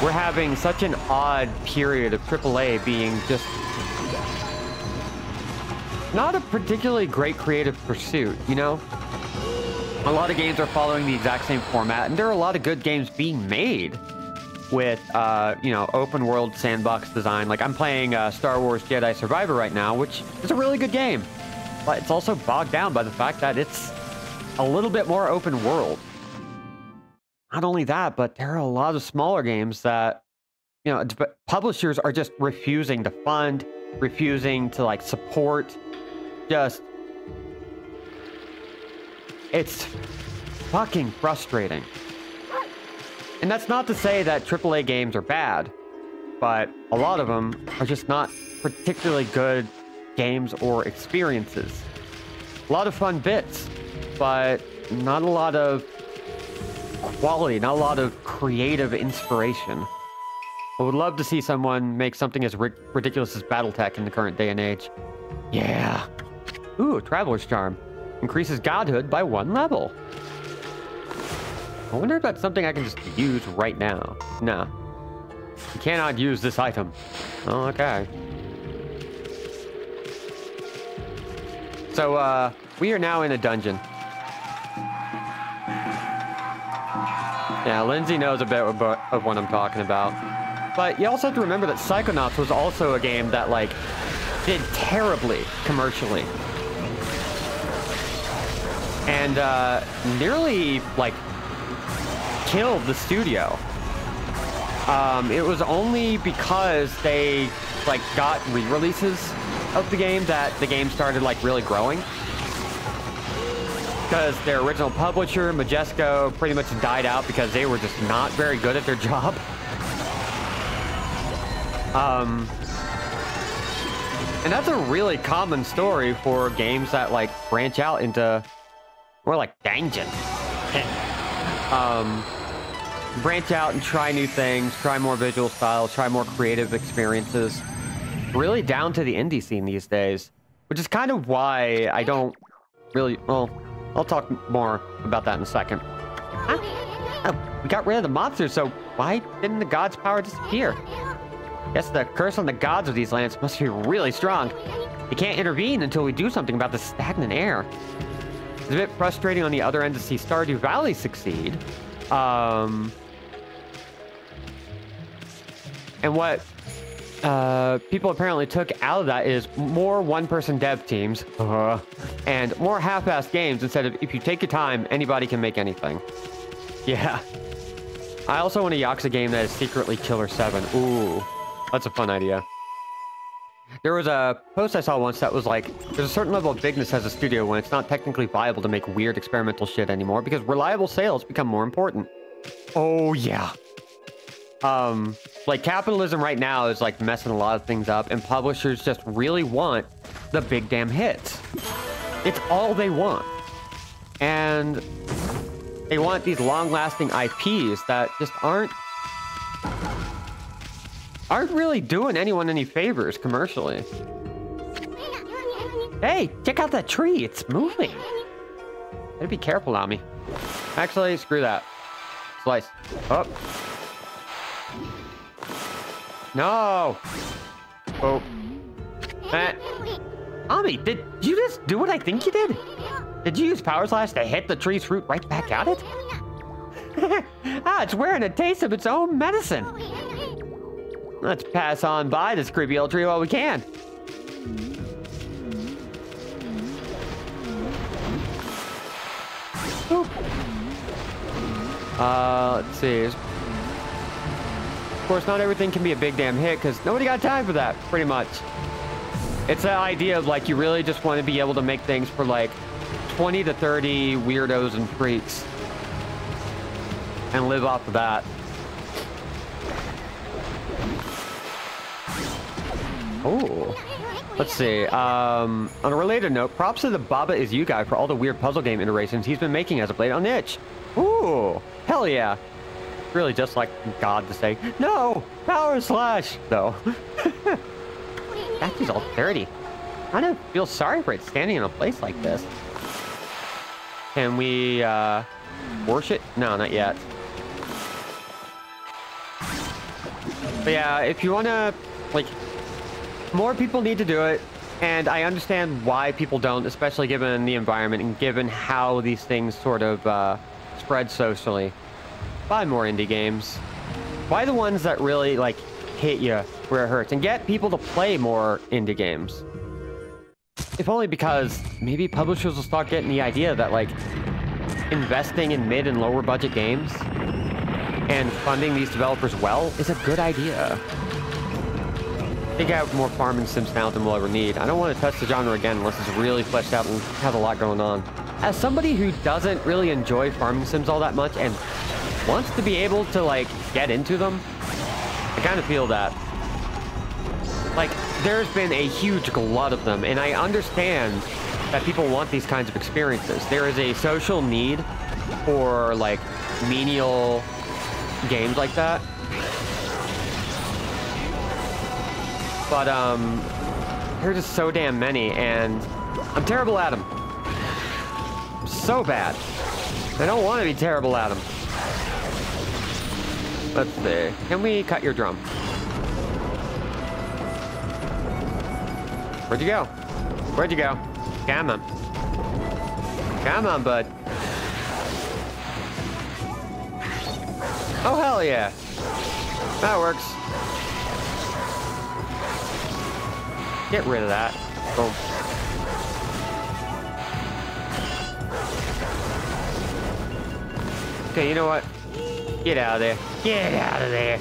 We're having such an odd period of AAA being just not a particularly great creative pursuit, you know? A lot of games are following the exact same format, and there are a lot of good games being made with, you know, open world sandbox design. Like, I'm playing Star Wars Jedi Survivor right now, which is a really good game. But it's also bogged down by the fact that it's a little bit more open world. Not only that, but there are a lot of smaller games that, you know, publishers are just refusing to fund, refusing to, like, support. Just... it's fucking frustrating. And that's not to say that AAA games are bad, but a lot of them are just not particularly good games or experiences. A lot of fun bits, but not a lot of quality, not a lot of creative inspiration. I would love to see someone make something as ridiculous as Battletech in the current day and age. Yeah. Ooh, Traveler's Charm. Increases godhood by 1 level. I wonder if that's something I can just use right now. No. You cannot use this item. Oh, okay. So, we are now in a dungeon. Yeah, Lindsay knows a bit of what I'm talking about. But you also have to remember that Psychonauts was also a game that, like, did terribly commercially. And, nearly, like, killed the studio. It was only because they, like, got re-releases of the game that the game started, like, really growing. Because their original publisher, Majesco, pretty much died out because they were just not very good at their job. And that's a really common story for games that, like, branch out into more like dungeons. Branch out and try new things, try more visual styles, try more creative experiences. Really down to the indie scene these days, which is kind of why I don't really, well, I'll talk more about that in a second. Huh? Oh, we got rid of the monsters, so why didn't the gods' power disappear? Guess the curse on the gods of these lands must be really strong. They can't intervene until we do something about the stagnant air. It's a bit frustrating on the other end to see Stardew Valley succeed. And what people apparently took out of that is more one-person dev teams and more half-assed games instead of if you take your time, anybody can make anything. Yeah. I also want a Yakuza game that is secretly Killer 7. Ooh, that's a fun idea. There was a post I saw once that was like, there's a certain level of bigness as a studio when it's not technically viable to make weird experimental shit anymore because reliable sales become more important. Oh, yeah. Like capitalism right now is like messing a lot of things up, and publishers just really want the big damn hits. It's all they want. And they want these long-lasting IPs that just aren't really doing anyone any favors commercially. Hey, check out that tree. It's moving. Gotta be careful, Nami. Actually, screw that. Slice. Oh. No. Oh. Ami, did you just do what I think you did? Did you use Power Slash to hit the tree's fruit right back at it? Ah, it's wearing a taste of its own medicine. Let's pass on by this creepy old tree while we can. Boop. Let's see. Of course, not everything can be a big damn hit because nobody got time for that, pretty much. It's that idea of like you really just want to be able to make things for like 20 to 30 weirdos and freaks and live off of that. Oh, let's see. On a related note, props to the Baba Is You guy for all the weird puzzle game iterations he's been making as of late on itch. Ooh, hell yeah. Really just like God to say, no, Power Slash, though. Statue's all dirty. I don't feel sorry for it standing in a place like this. Can we, wash it? No, not yet. But yeah, if you want to, like, more people need to do it. And I understand why people don't, especially given the environment and given how these things sort of, spread socially. Buy more indie games. Buy the ones that really, like, hit you where it hurts, and get people to play more indie games. If only because maybe publishers will start getting the idea that like investing in mid and lower budget games and funding these developers well is a good idea. I think I have more farming sims now than we'll ever need. I don't want to touch the genre again unless it's really fleshed out and has a lot going on. As somebody who doesn't really enjoy farming sims all that much and wants to be able to like get into them, I kind of feel that. Like, there's been a huge glut of them, and I understand that people want these kinds of experiences. There is a social need for, like, menial games like that. But, there's just so damn many, and I'm terrible at them. So bad. I don't want to be terrible at them. Let's see. Can we cut your drum? Where'd you go? Where'd you go? Come on. Come on, bud. Oh, hell yeah. That works. Get rid of that. Boom. Okay, you know what? Get out of there. Get out of there.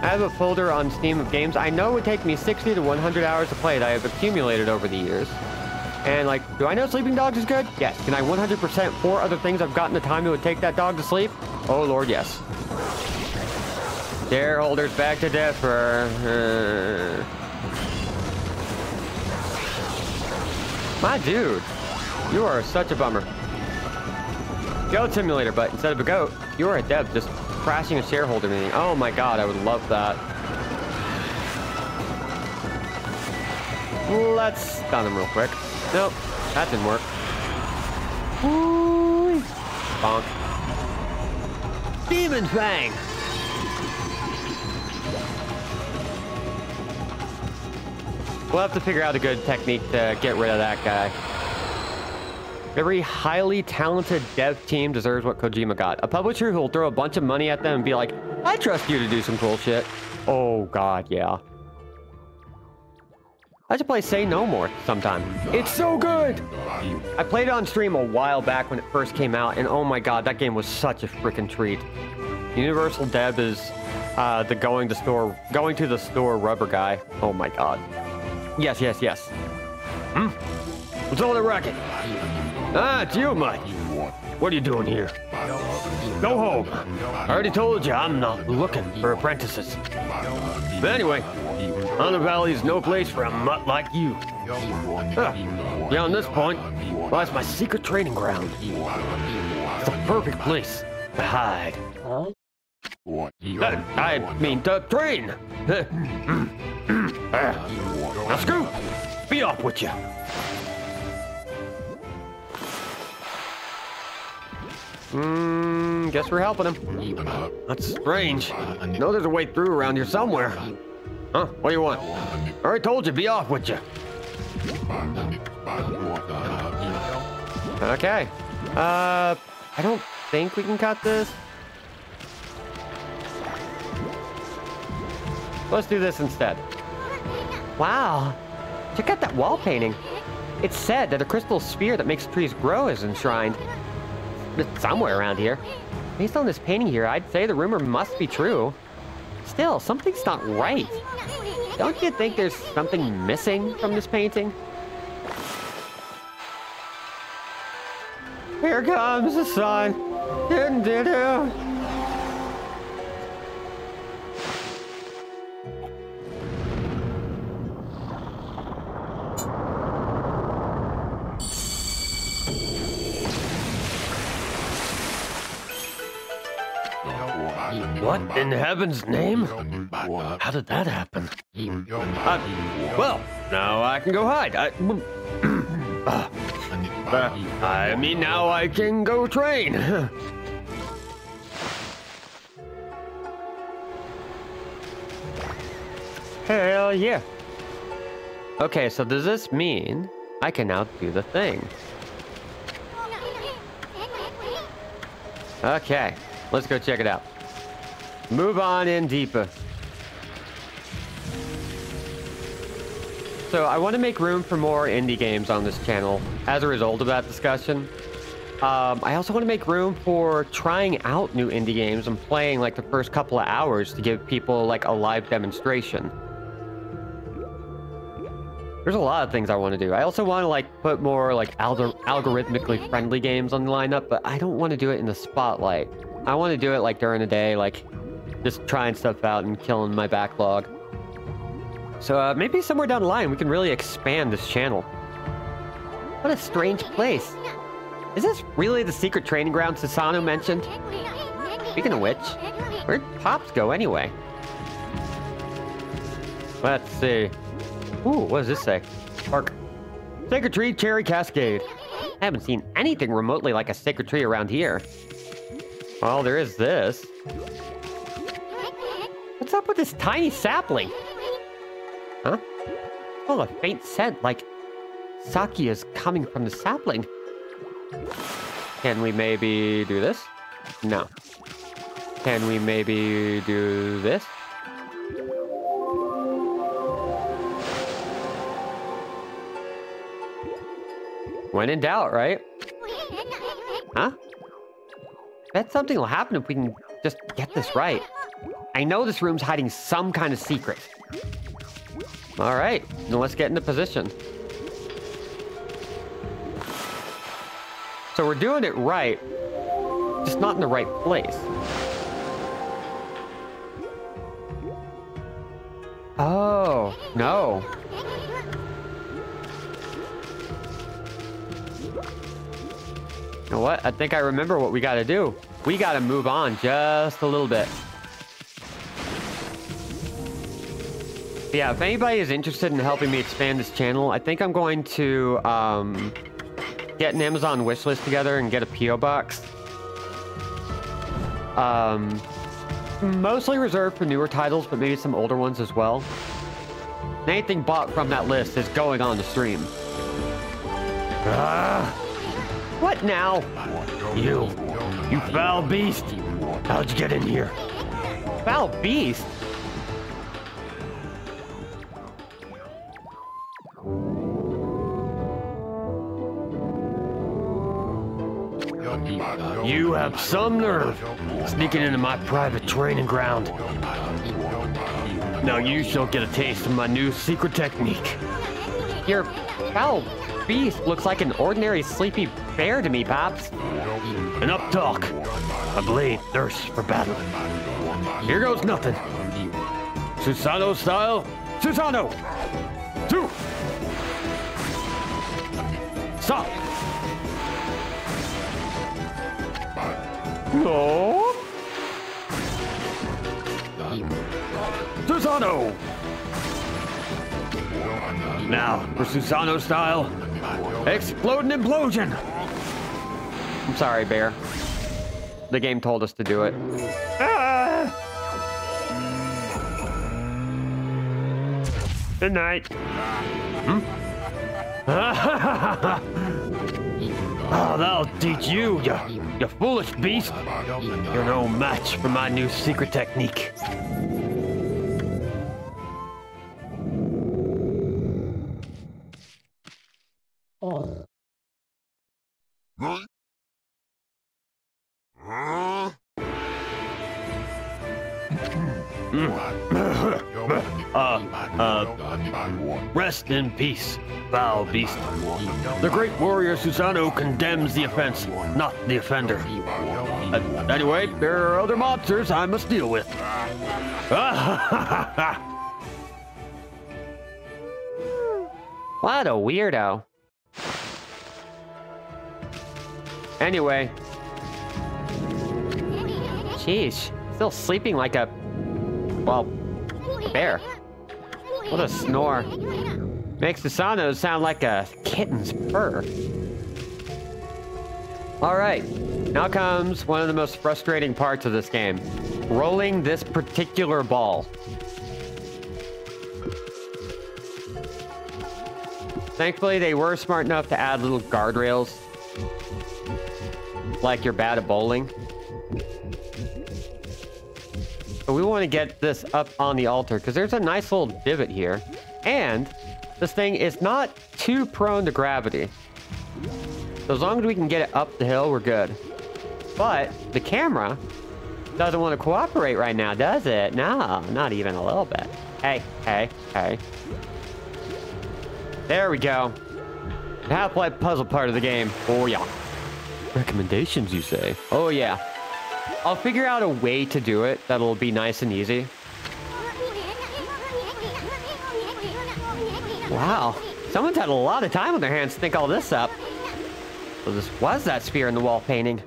I have a folder on Steam of games I know would take me 60 to 100 hours to play that I have accumulated over the years. And like, do I know Sleeping Dogs is good? Yes. Can I 100% 4 other things I've gotten the time it would take that dog to sleep? Oh lord, yes. Shareholders back to differ. My dude, you are such a bummer. Goat Simulator, but instead of a goat, you are a dev just crashing a shareholder meeting. Oh my god, I would love that. Let's stun him real quick. Nope, that didn't work. Ooh. Bonk. Demon Fang! We'll have to figure out a good technique to get rid of that guy. Every highly talented dev team deserves what Kojima got. A publisher who will throw a bunch of money at them and be like, I trust you to do some cool shit. Oh god, yeah. I should play Say No More sometime. It's so good! I played it on stream a while back when it first came out, and oh my god, that game was such a freaking treat. Universal Deb is the going to the store rubber guy. Oh my god. Yes, yes, yes. What's all the racket? Ah, it's you, Mike. What are you doing here? Go home. I already told you I'm not looking for apprentices. But anyway, Honor Valley is no place for a mutt like you. Beyond this point lies my secret training ground. It's the perfect place to hide. I mean to train. Now Scoot, be off with you. Guess we're helping him. That's strange. I know there's a way through around here somewhere. Huh? What do you want? I already told you, be off with you. Okay. I don't think we can cut this. Let's do this instead. Wow. Check out that wall painting. It's said that a crystal sphere that makes trees grow is enshrined. It's somewhere around here. Based on this painting here, I'd say the rumor must be true. Still, something's not right. Don't you think there's something missing from this painting? Here comes the sun. Do-do-do. What in heaven's name? How did that happen? Well, now I can go hide. I mean, now I can go train. Hell yeah. Okay, so does this mean I can now do the thing? Okay, let's go check it out. Move on in deeper. So I want to make room for more indie games on this channel as a result of that discussion. I also want to make room for trying out new indie games and playing like the first couple of hours to give people like a live demonstration. There's a lot of things I want to do. I also want to like put more like algorithmically friendly games on the lineup, but I don't want to do it in the spotlight. I want to do it like during the day, like just trying stuff out and killing my backlog. So maybe somewhere down the line we can really expand this channel. What a strange place. Is this really the secret training ground Susano mentioned? Speaking of which, where'd Pops go anyway? Let's see. Ooh, what does this say? Park. Sacred Tree Cherry Cascade. I haven't seen anything remotely like a sacred tree around here. Well, there is this. What's up with this tiny sapling? Huh? Oh, a faint scent, like sake is coming from the sapling. Can we maybe do this? No. Can we maybe do this? When in doubt, right? Huh? Bet something will happen if we can just get this right. I know this room's hiding some kind of secret. All right, then let's get into position. So we're doing it right, just not in the right place. Oh, no. You know what? I think I remember what we gotta do. We gotta move on just a little bit. Yeah, if anybody is interested in helping me expand this channel, I think I'm going to get an Amazon wishlist together and get a P.O. box. Mostly reserved for newer titles, but maybe some older ones as well. Anything bought from that list is going on the stream. What now? You foul beast! How'd you get in here? Foul beast? You have some nerve sneaking into my private training ground. Now you shall get a taste of my new secret technique. Your foul beast looks like an ordinary sleepy bear to me, Pops. Enough talk. My blade thirsts for battle. Here goes nothing. Susano style. Susano! 2! Stop! No! Susano! Now, for Susano style, explode and implosion! I'm sorry, Bear. The game told us to do it. Ah! Good night. Hmm? Oh, that'll teach you, you foolish beast. You're no match for my new secret technique. Rest in peace, foul beast. The great warrior Susano condemns the offense, not the offender. Anyway, there are other monsters I must deal with. What a weirdo. Anyway. Sheesh. Still sleeping like a... well, bear. What a snore. Makes Susano sound like a kitten's purr. Alright. Now comes one of the most frustrating parts of this game. Rolling this particular ball. Thankfully, they were smart enough to add little guardrails. Like you're bad at bowling. But we want to get this up on the altar because there's a nice little divot here. And this thing is not too prone to gravity. So as long as we can get it up the hill, we're good. But the camera doesn't want to cooperate right now, does it? No, not even a little bit. Hey, hey, hey. There we go. The half-life puzzle part of the game. Oh, yeah. Recommendations, you say? Oh, yeah. I'll figure out a way to do it that'll be nice and easy. Wow. Someone's had a lot of time on their hands to think all this up. So this was that sphere in the wall painting.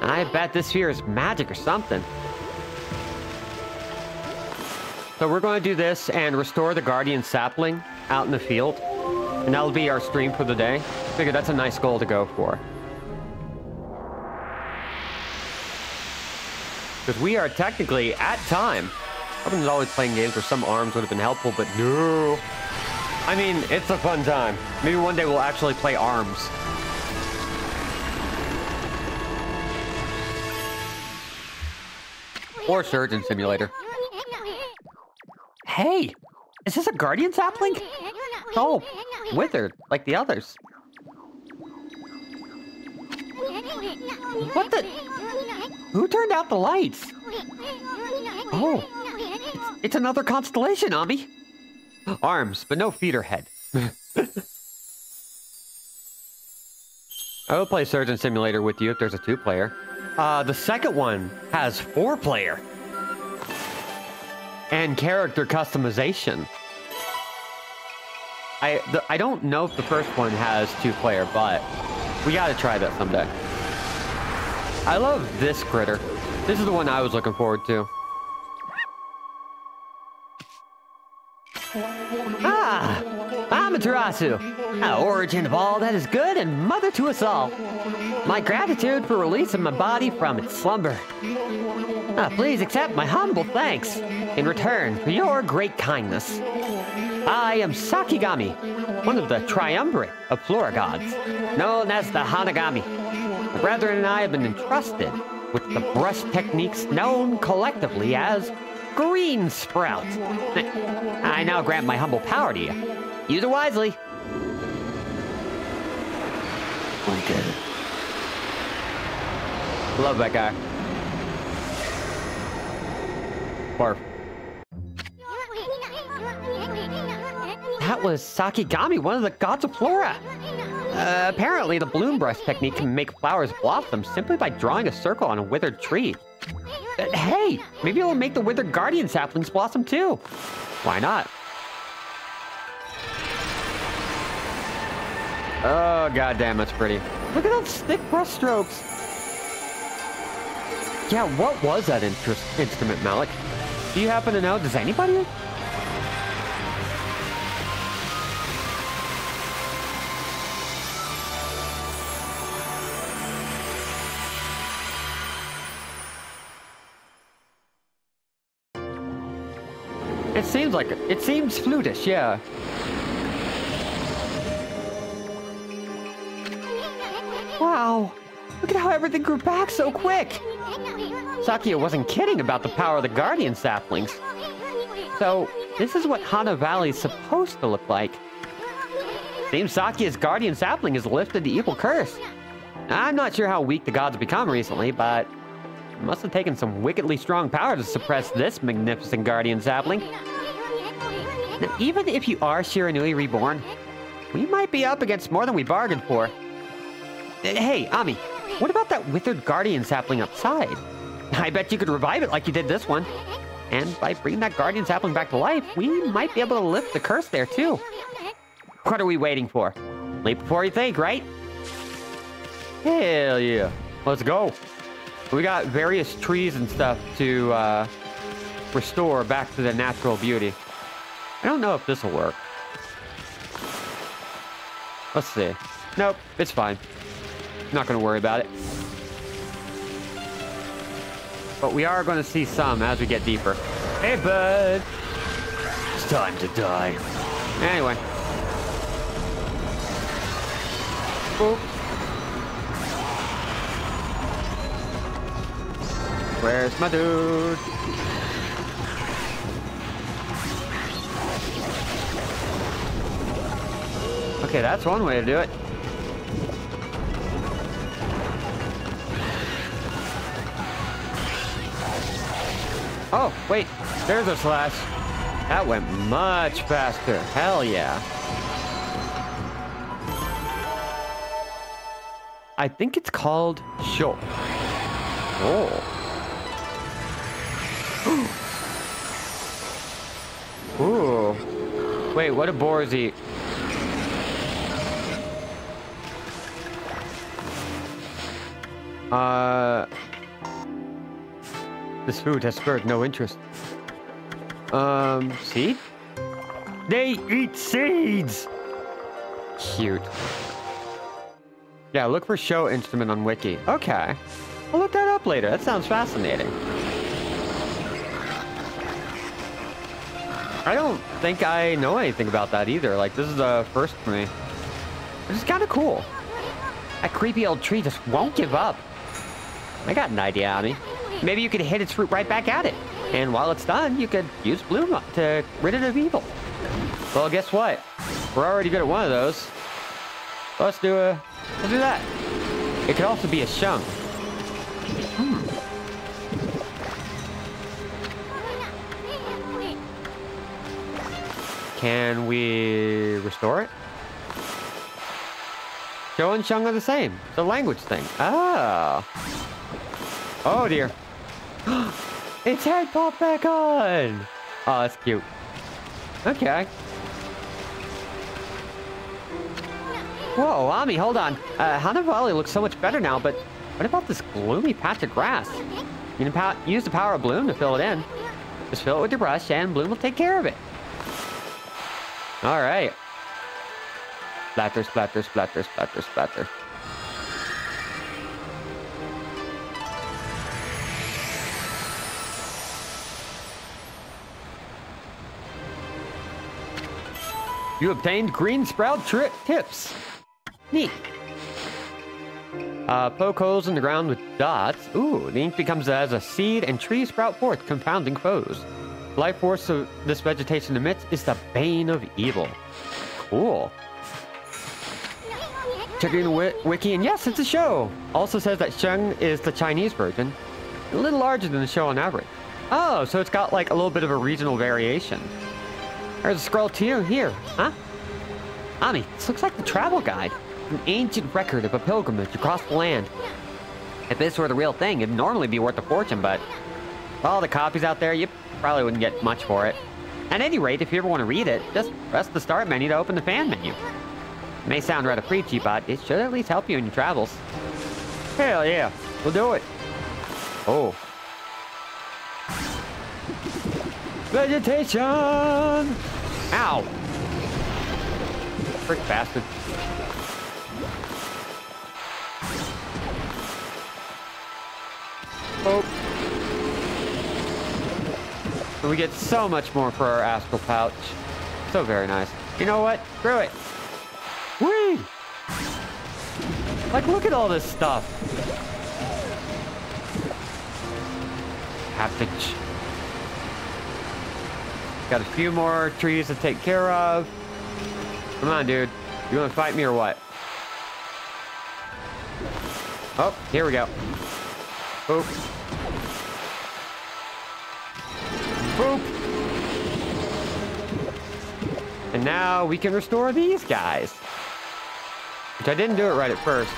I bet this sphere is magic or something. So we're going to do this and restore the guardian sapling out in the field. And that'll be our stream for the day. Figure that's a nice goal to go for. Because we are technically at time. I was always playing games where some arms would have been helpful, but no. I mean, it's a fun time. Maybe one day we'll actually play arms. Or Surgeon Simulator. Hey! Is this a guardian sapling? Oh, withered, like the others. What the? Who turned out the lights? Oh, it's another constellation, Ami. Arms, but no feet or head. I will play Surgeon Simulator with you if there's a 2-player. The second one has 4-player. And character customization. I don't know if the first one has 2-player, but we gotta try that someday. I love this critter. This is the one I was looking forward to. Ah! Amaterasu! Origin of all that is good and mother to us all. My gratitude for releasing my body from its slumber. Please accept my humble thanks in return for your great kindness. I am Sakigami, one of the triumvirate of flora gods, known as the Hanagami. My brethren and I have been entrusted with the brush techniques known collectively as green sprout. I now grant my humble power to you. Use it wisely. Okay. Love that guy. Barf. That was Sakigami, one of the gods of flora. Apparently, the bloom brush technique can make flowers blossom simply by drawing a circle on a withered tree. Hey, maybe it'll make the withered guardian saplings blossom too. Why not? Oh, goddamn, that's pretty. Look at those thick brush strokes. Yeah, what was that instrument, Malik? Do you happen to know? Does anybody? It seems like it. It seems flutish, yeah. Wow, look at how everything grew back so quick. Sakia wasn't kidding about the power of the guardian saplings. So, this is what Hana Valley's supposed to look like. Seems Sakia's guardian sapling has lifted the evil curse. I'm not sure how weak the gods have become recently, but it must have taken some wickedly strong power to suppress this magnificent guardian sapling. Now, even if you are Shiranui reborn, we might be up against more than we bargained for. Hey, Ami, what about that withered guardian sapling outside? I bet you could revive it like you did this one. And by bringing that guardian sapling back to life, we might be able to lift the curse there too. What are we waiting for? Leap before you think, right? Hell yeah. Let's go. We got various trees and stuff to restore back to the natural beauty. I don't know if this will work. Let's see. Nope, it's fine. Not going to worry about it. But we are going to see some as we get deeper. Hey, bud. It's time to die. Anyway. Boop. Where's my dude? Okay, that's one way to do it. Oh, wait. There's a slash. That went much faster. Hell yeah. I think it's called Sho. Oh. Ooh. Wait, what do boars eat? This food has spurred no interest. Seed? They eat seeds! Cute. Yeah, look for show instrument on Wiki. Okay. I'll look that up later. That sounds fascinating. I don't think I know anything about that either. Like, this is a first for me. This is kind of cool. That creepy old tree just won't give up. I got an idea, Ami. Maybe you could hit its fruit right back at it. And while it's done, you could use bloom to rid it of evil. Well, guess what? We're already good at one of those. So let's do that. It could also be a shung. Can we restore it? Show and shung are the same. It's a language thing. Oh. Oh dear. Its head popped back on! Oh, that's cute. Okay. Whoa, Ami, hold on. Hana Valley looks so much better now, but what about this gloomy patch of grass? You can use the power of bloom to fill it in. Just fill it with your brush and bloom will take care of it. Alright. Splatter, splatter, splatter, splatter, splatter. You obtained green sprout tips. Neat. Poke holes in the ground with dots. Ooh, the ink becomes as a seed and trees sprout forth, confounding foes. life force of this vegetation emits is the bane of evil. Cool. Checking the wiki, and yes, it's a show. Also says that Sheng is the Chinese version. A little larger than the show on average. Oh, so it's got like a little bit of a regional variation. There's a scroll too. Here, huh? Ami, this looks like the travel guide. An ancient record of a pilgrimage across the land. If this were the real thing, it'd normally be worth a fortune, but with all the copies out there, you probably wouldn't get much for it. At any rate, if you ever want to read it, just press the start menu to open the fan menu. It may sound rather preachy, but it should at least help you in your travels. Hell yeah, we'll do it. Oh. Vegetation! Ow! Frick bastard. Oh. And we get so much more for our astral pouch. So very nice. You know what? Screw it. Whee! Like, look at all this stuff. Haptic. Got a few more trees to take care of. Come on, dude. You want to fight me or what? Oh, here we go. Boop. Boop. And now we can restore these guys. Which I didn't do it right at first.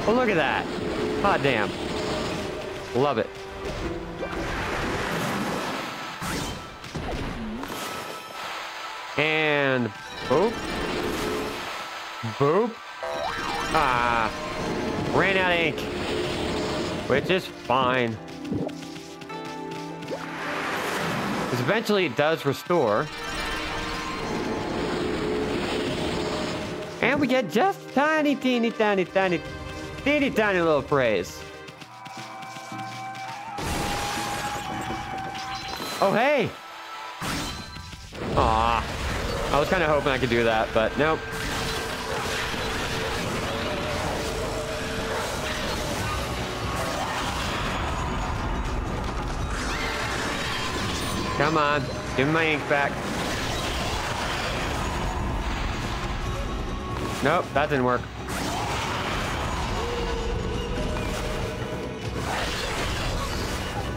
Oh, look at that. Hot damn. Love it. And boop. Boop. Ah. Ran out of ink. Which is fine. Because eventually it does restore. And we get just tiny little praise. Oh, hey! Aw. I was kind of hoping I could do that, but nope. Come on. Give me my ink back. Nope, that didn't work.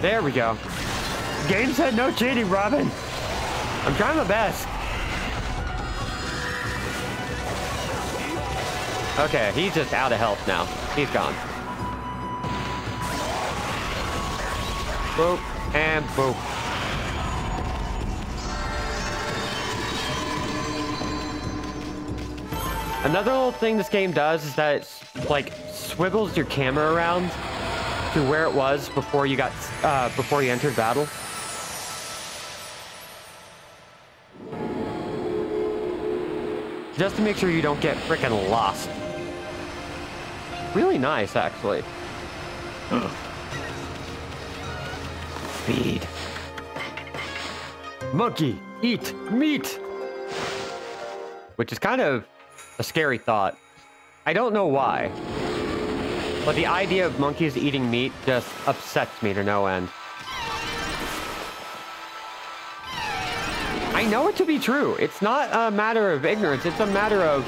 There we go. Game said no cheating, Robin. I'm trying my best. Okay, he's just out of health now. He's gone. Boop, and boop. Another little thing this game does is that it like swivels your camera around to where it was before you got before you entered battle. Just to make sure you don't get frickin' lost. Really nice, actually. Feed. Monkey, eat meat! Which is kind of a scary thought. I don't know why. But the idea of monkeys eating meat just upsets me to no end. I know it to be true. It's not a matter of ignorance. It's a matter of...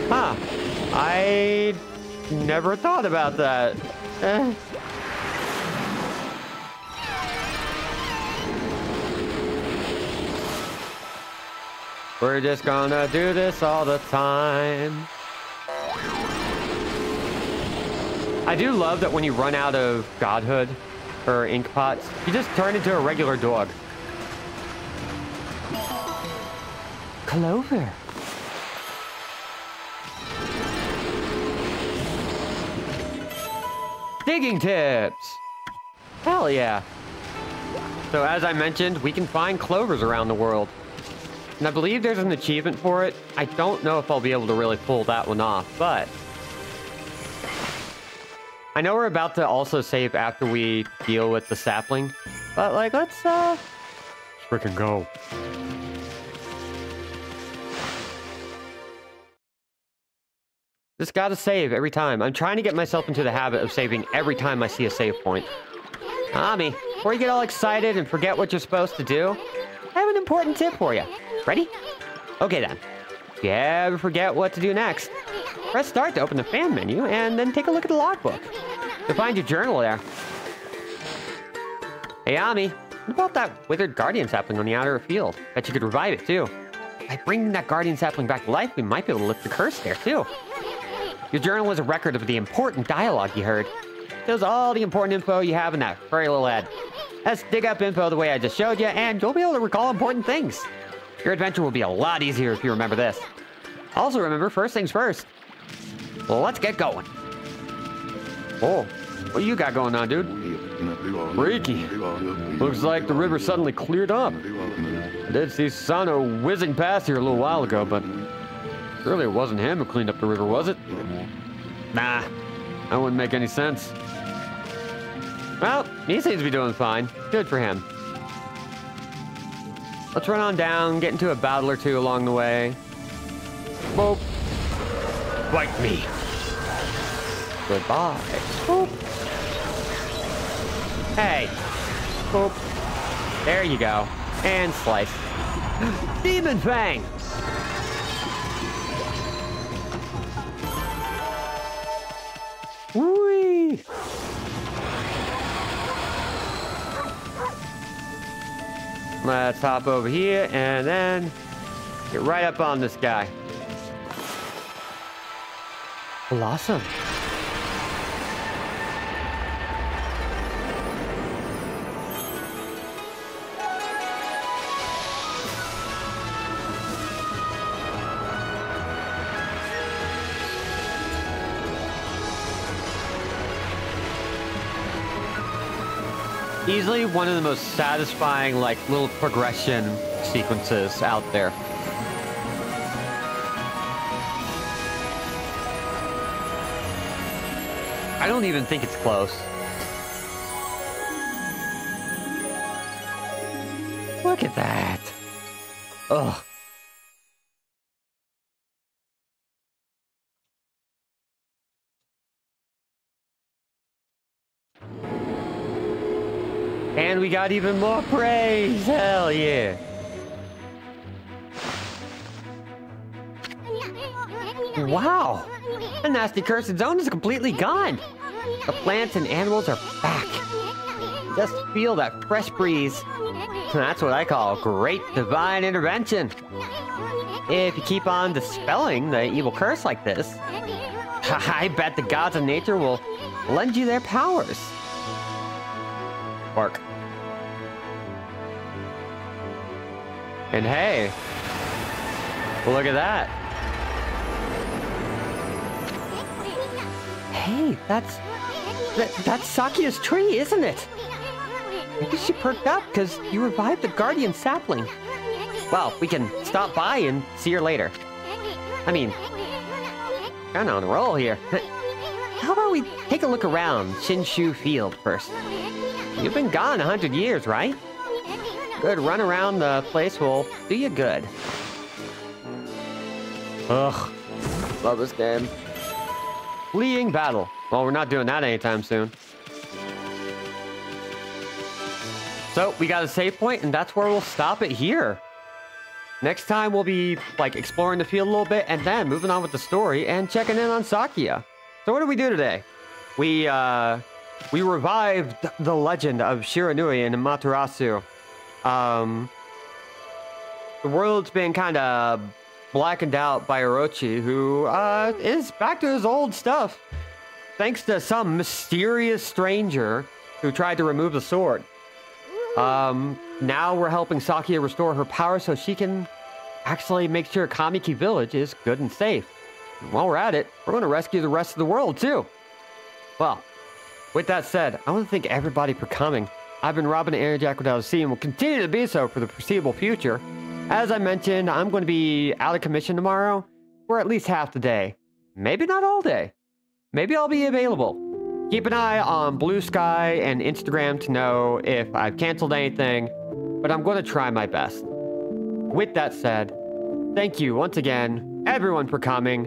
Huh. I never thought about that. We're just gonna do this all the time. I do love that when you run out of godhood or ink pots, you just turn into a regular dog. Clover. Digging tips. Hell yeah. So as I mentioned, we can find clovers around the world. And I believe there's an achievement for it. I don't know if I'll be able to really pull that one off, but... I know we're about to also save after we deal with the sapling. But, like, let's frickin' go. Just gotta save every time. I'm trying to get myself into the habit of saving every time I see a save point. Ami, before you get all excited and forget what you're supposed to do, I have an important tip for you. Ready? Okay then. If you ever forget what to do next, press start to open the fan menu and then take a look at the logbook. You'll find your journal there. Hey Ami, what about that withered guardian sapling on the outer field? Bet you could revive it too. By bringing that guardian sapling back to life, we might be able to lift the curse there too. Your journal is a record of the important dialogue you heard. It shows all the important info you have in that furry little head. Let's dig up info the way I just showed you, and you'll be able to recall important things. Your adventure will be a lot easier if you remember this. Also remember, first things first. Well, let's get going. Oh, what you got going on, dude? Freaky. Looks like the river suddenly cleared up. I did see Sano whizzing past here a little while ago, but surely it wasn't him who cleaned up the river, was it? Nah, that wouldn't make any sense. Well, he seems to be doing fine. Good for him. Let's run on down, get into a battle or two along the way. Boop. Fight me. Goodbye. Boop. Hey. Boop. There you go. And slice. Demon Fang! Whee! Let's hop over here and then get right up on this guy. Blossom. Easily one of the most satisfying, like, little progression sequences out there. I don't even think it's close. Look at that. Ugh. And we got even more praise! Hell yeah! Wow! The nasty cursed zone is completely gone! The plants and animals are back! Just feel that fresh breeze. That's what I call great divine intervention. If you keep on dispelling the evil curse like this, I bet the gods of nature will lend you their powers. Bark. And hey, look at that. Hey, that's Sakia's tree, isn't it? Maybe she perked up because you revived the guardian sapling. Well, we can stop by and see her later. I mean, kind of on a roll here. How about we take a look around Shinshu Field first? You've been gone 100 years, right? Good run around the place will do you good. Ugh, love this game. Fleeing battle. Well, we're not doing that anytime soon. So, we got a save point, and that's where we'll stop it here. Next time, we'll be, like, exploring the field a little bit, and then moving on with the story, and checking in on Sakia. So what did we do today? We revived the legend of Shiranui in Amaterasu. The world's been kind of blackened out by Orochi, who is back to his old stuff, thanks to some mysterious stranger who tried to remove the sword. Now we're helping Sakia restore her power so she can actually make sure Kamiki Village is good and safe. And while we're at it, we're going to rescue the rest of the world too. Well, with that said, I want to thank everybody for coming. I've been Robin Airjack without a C and will continue to be so for the foreseeable future. As I mentioned, I'm going to be out of commission tomorrow for at least half the day. Maybe not all day. Maybe I'll be available. Keep an eye on Blue Sky and Instagram to know if I've canceled anything, but I'm going to try my best. With that said, thank you once again, everyone, for coming.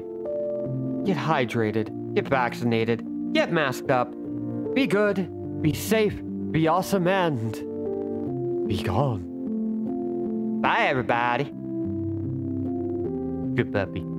Get hydrated, get vaccinated, get masked up, be good, be safe, Be awesome and be gone. Bye, everybody. Good puppy.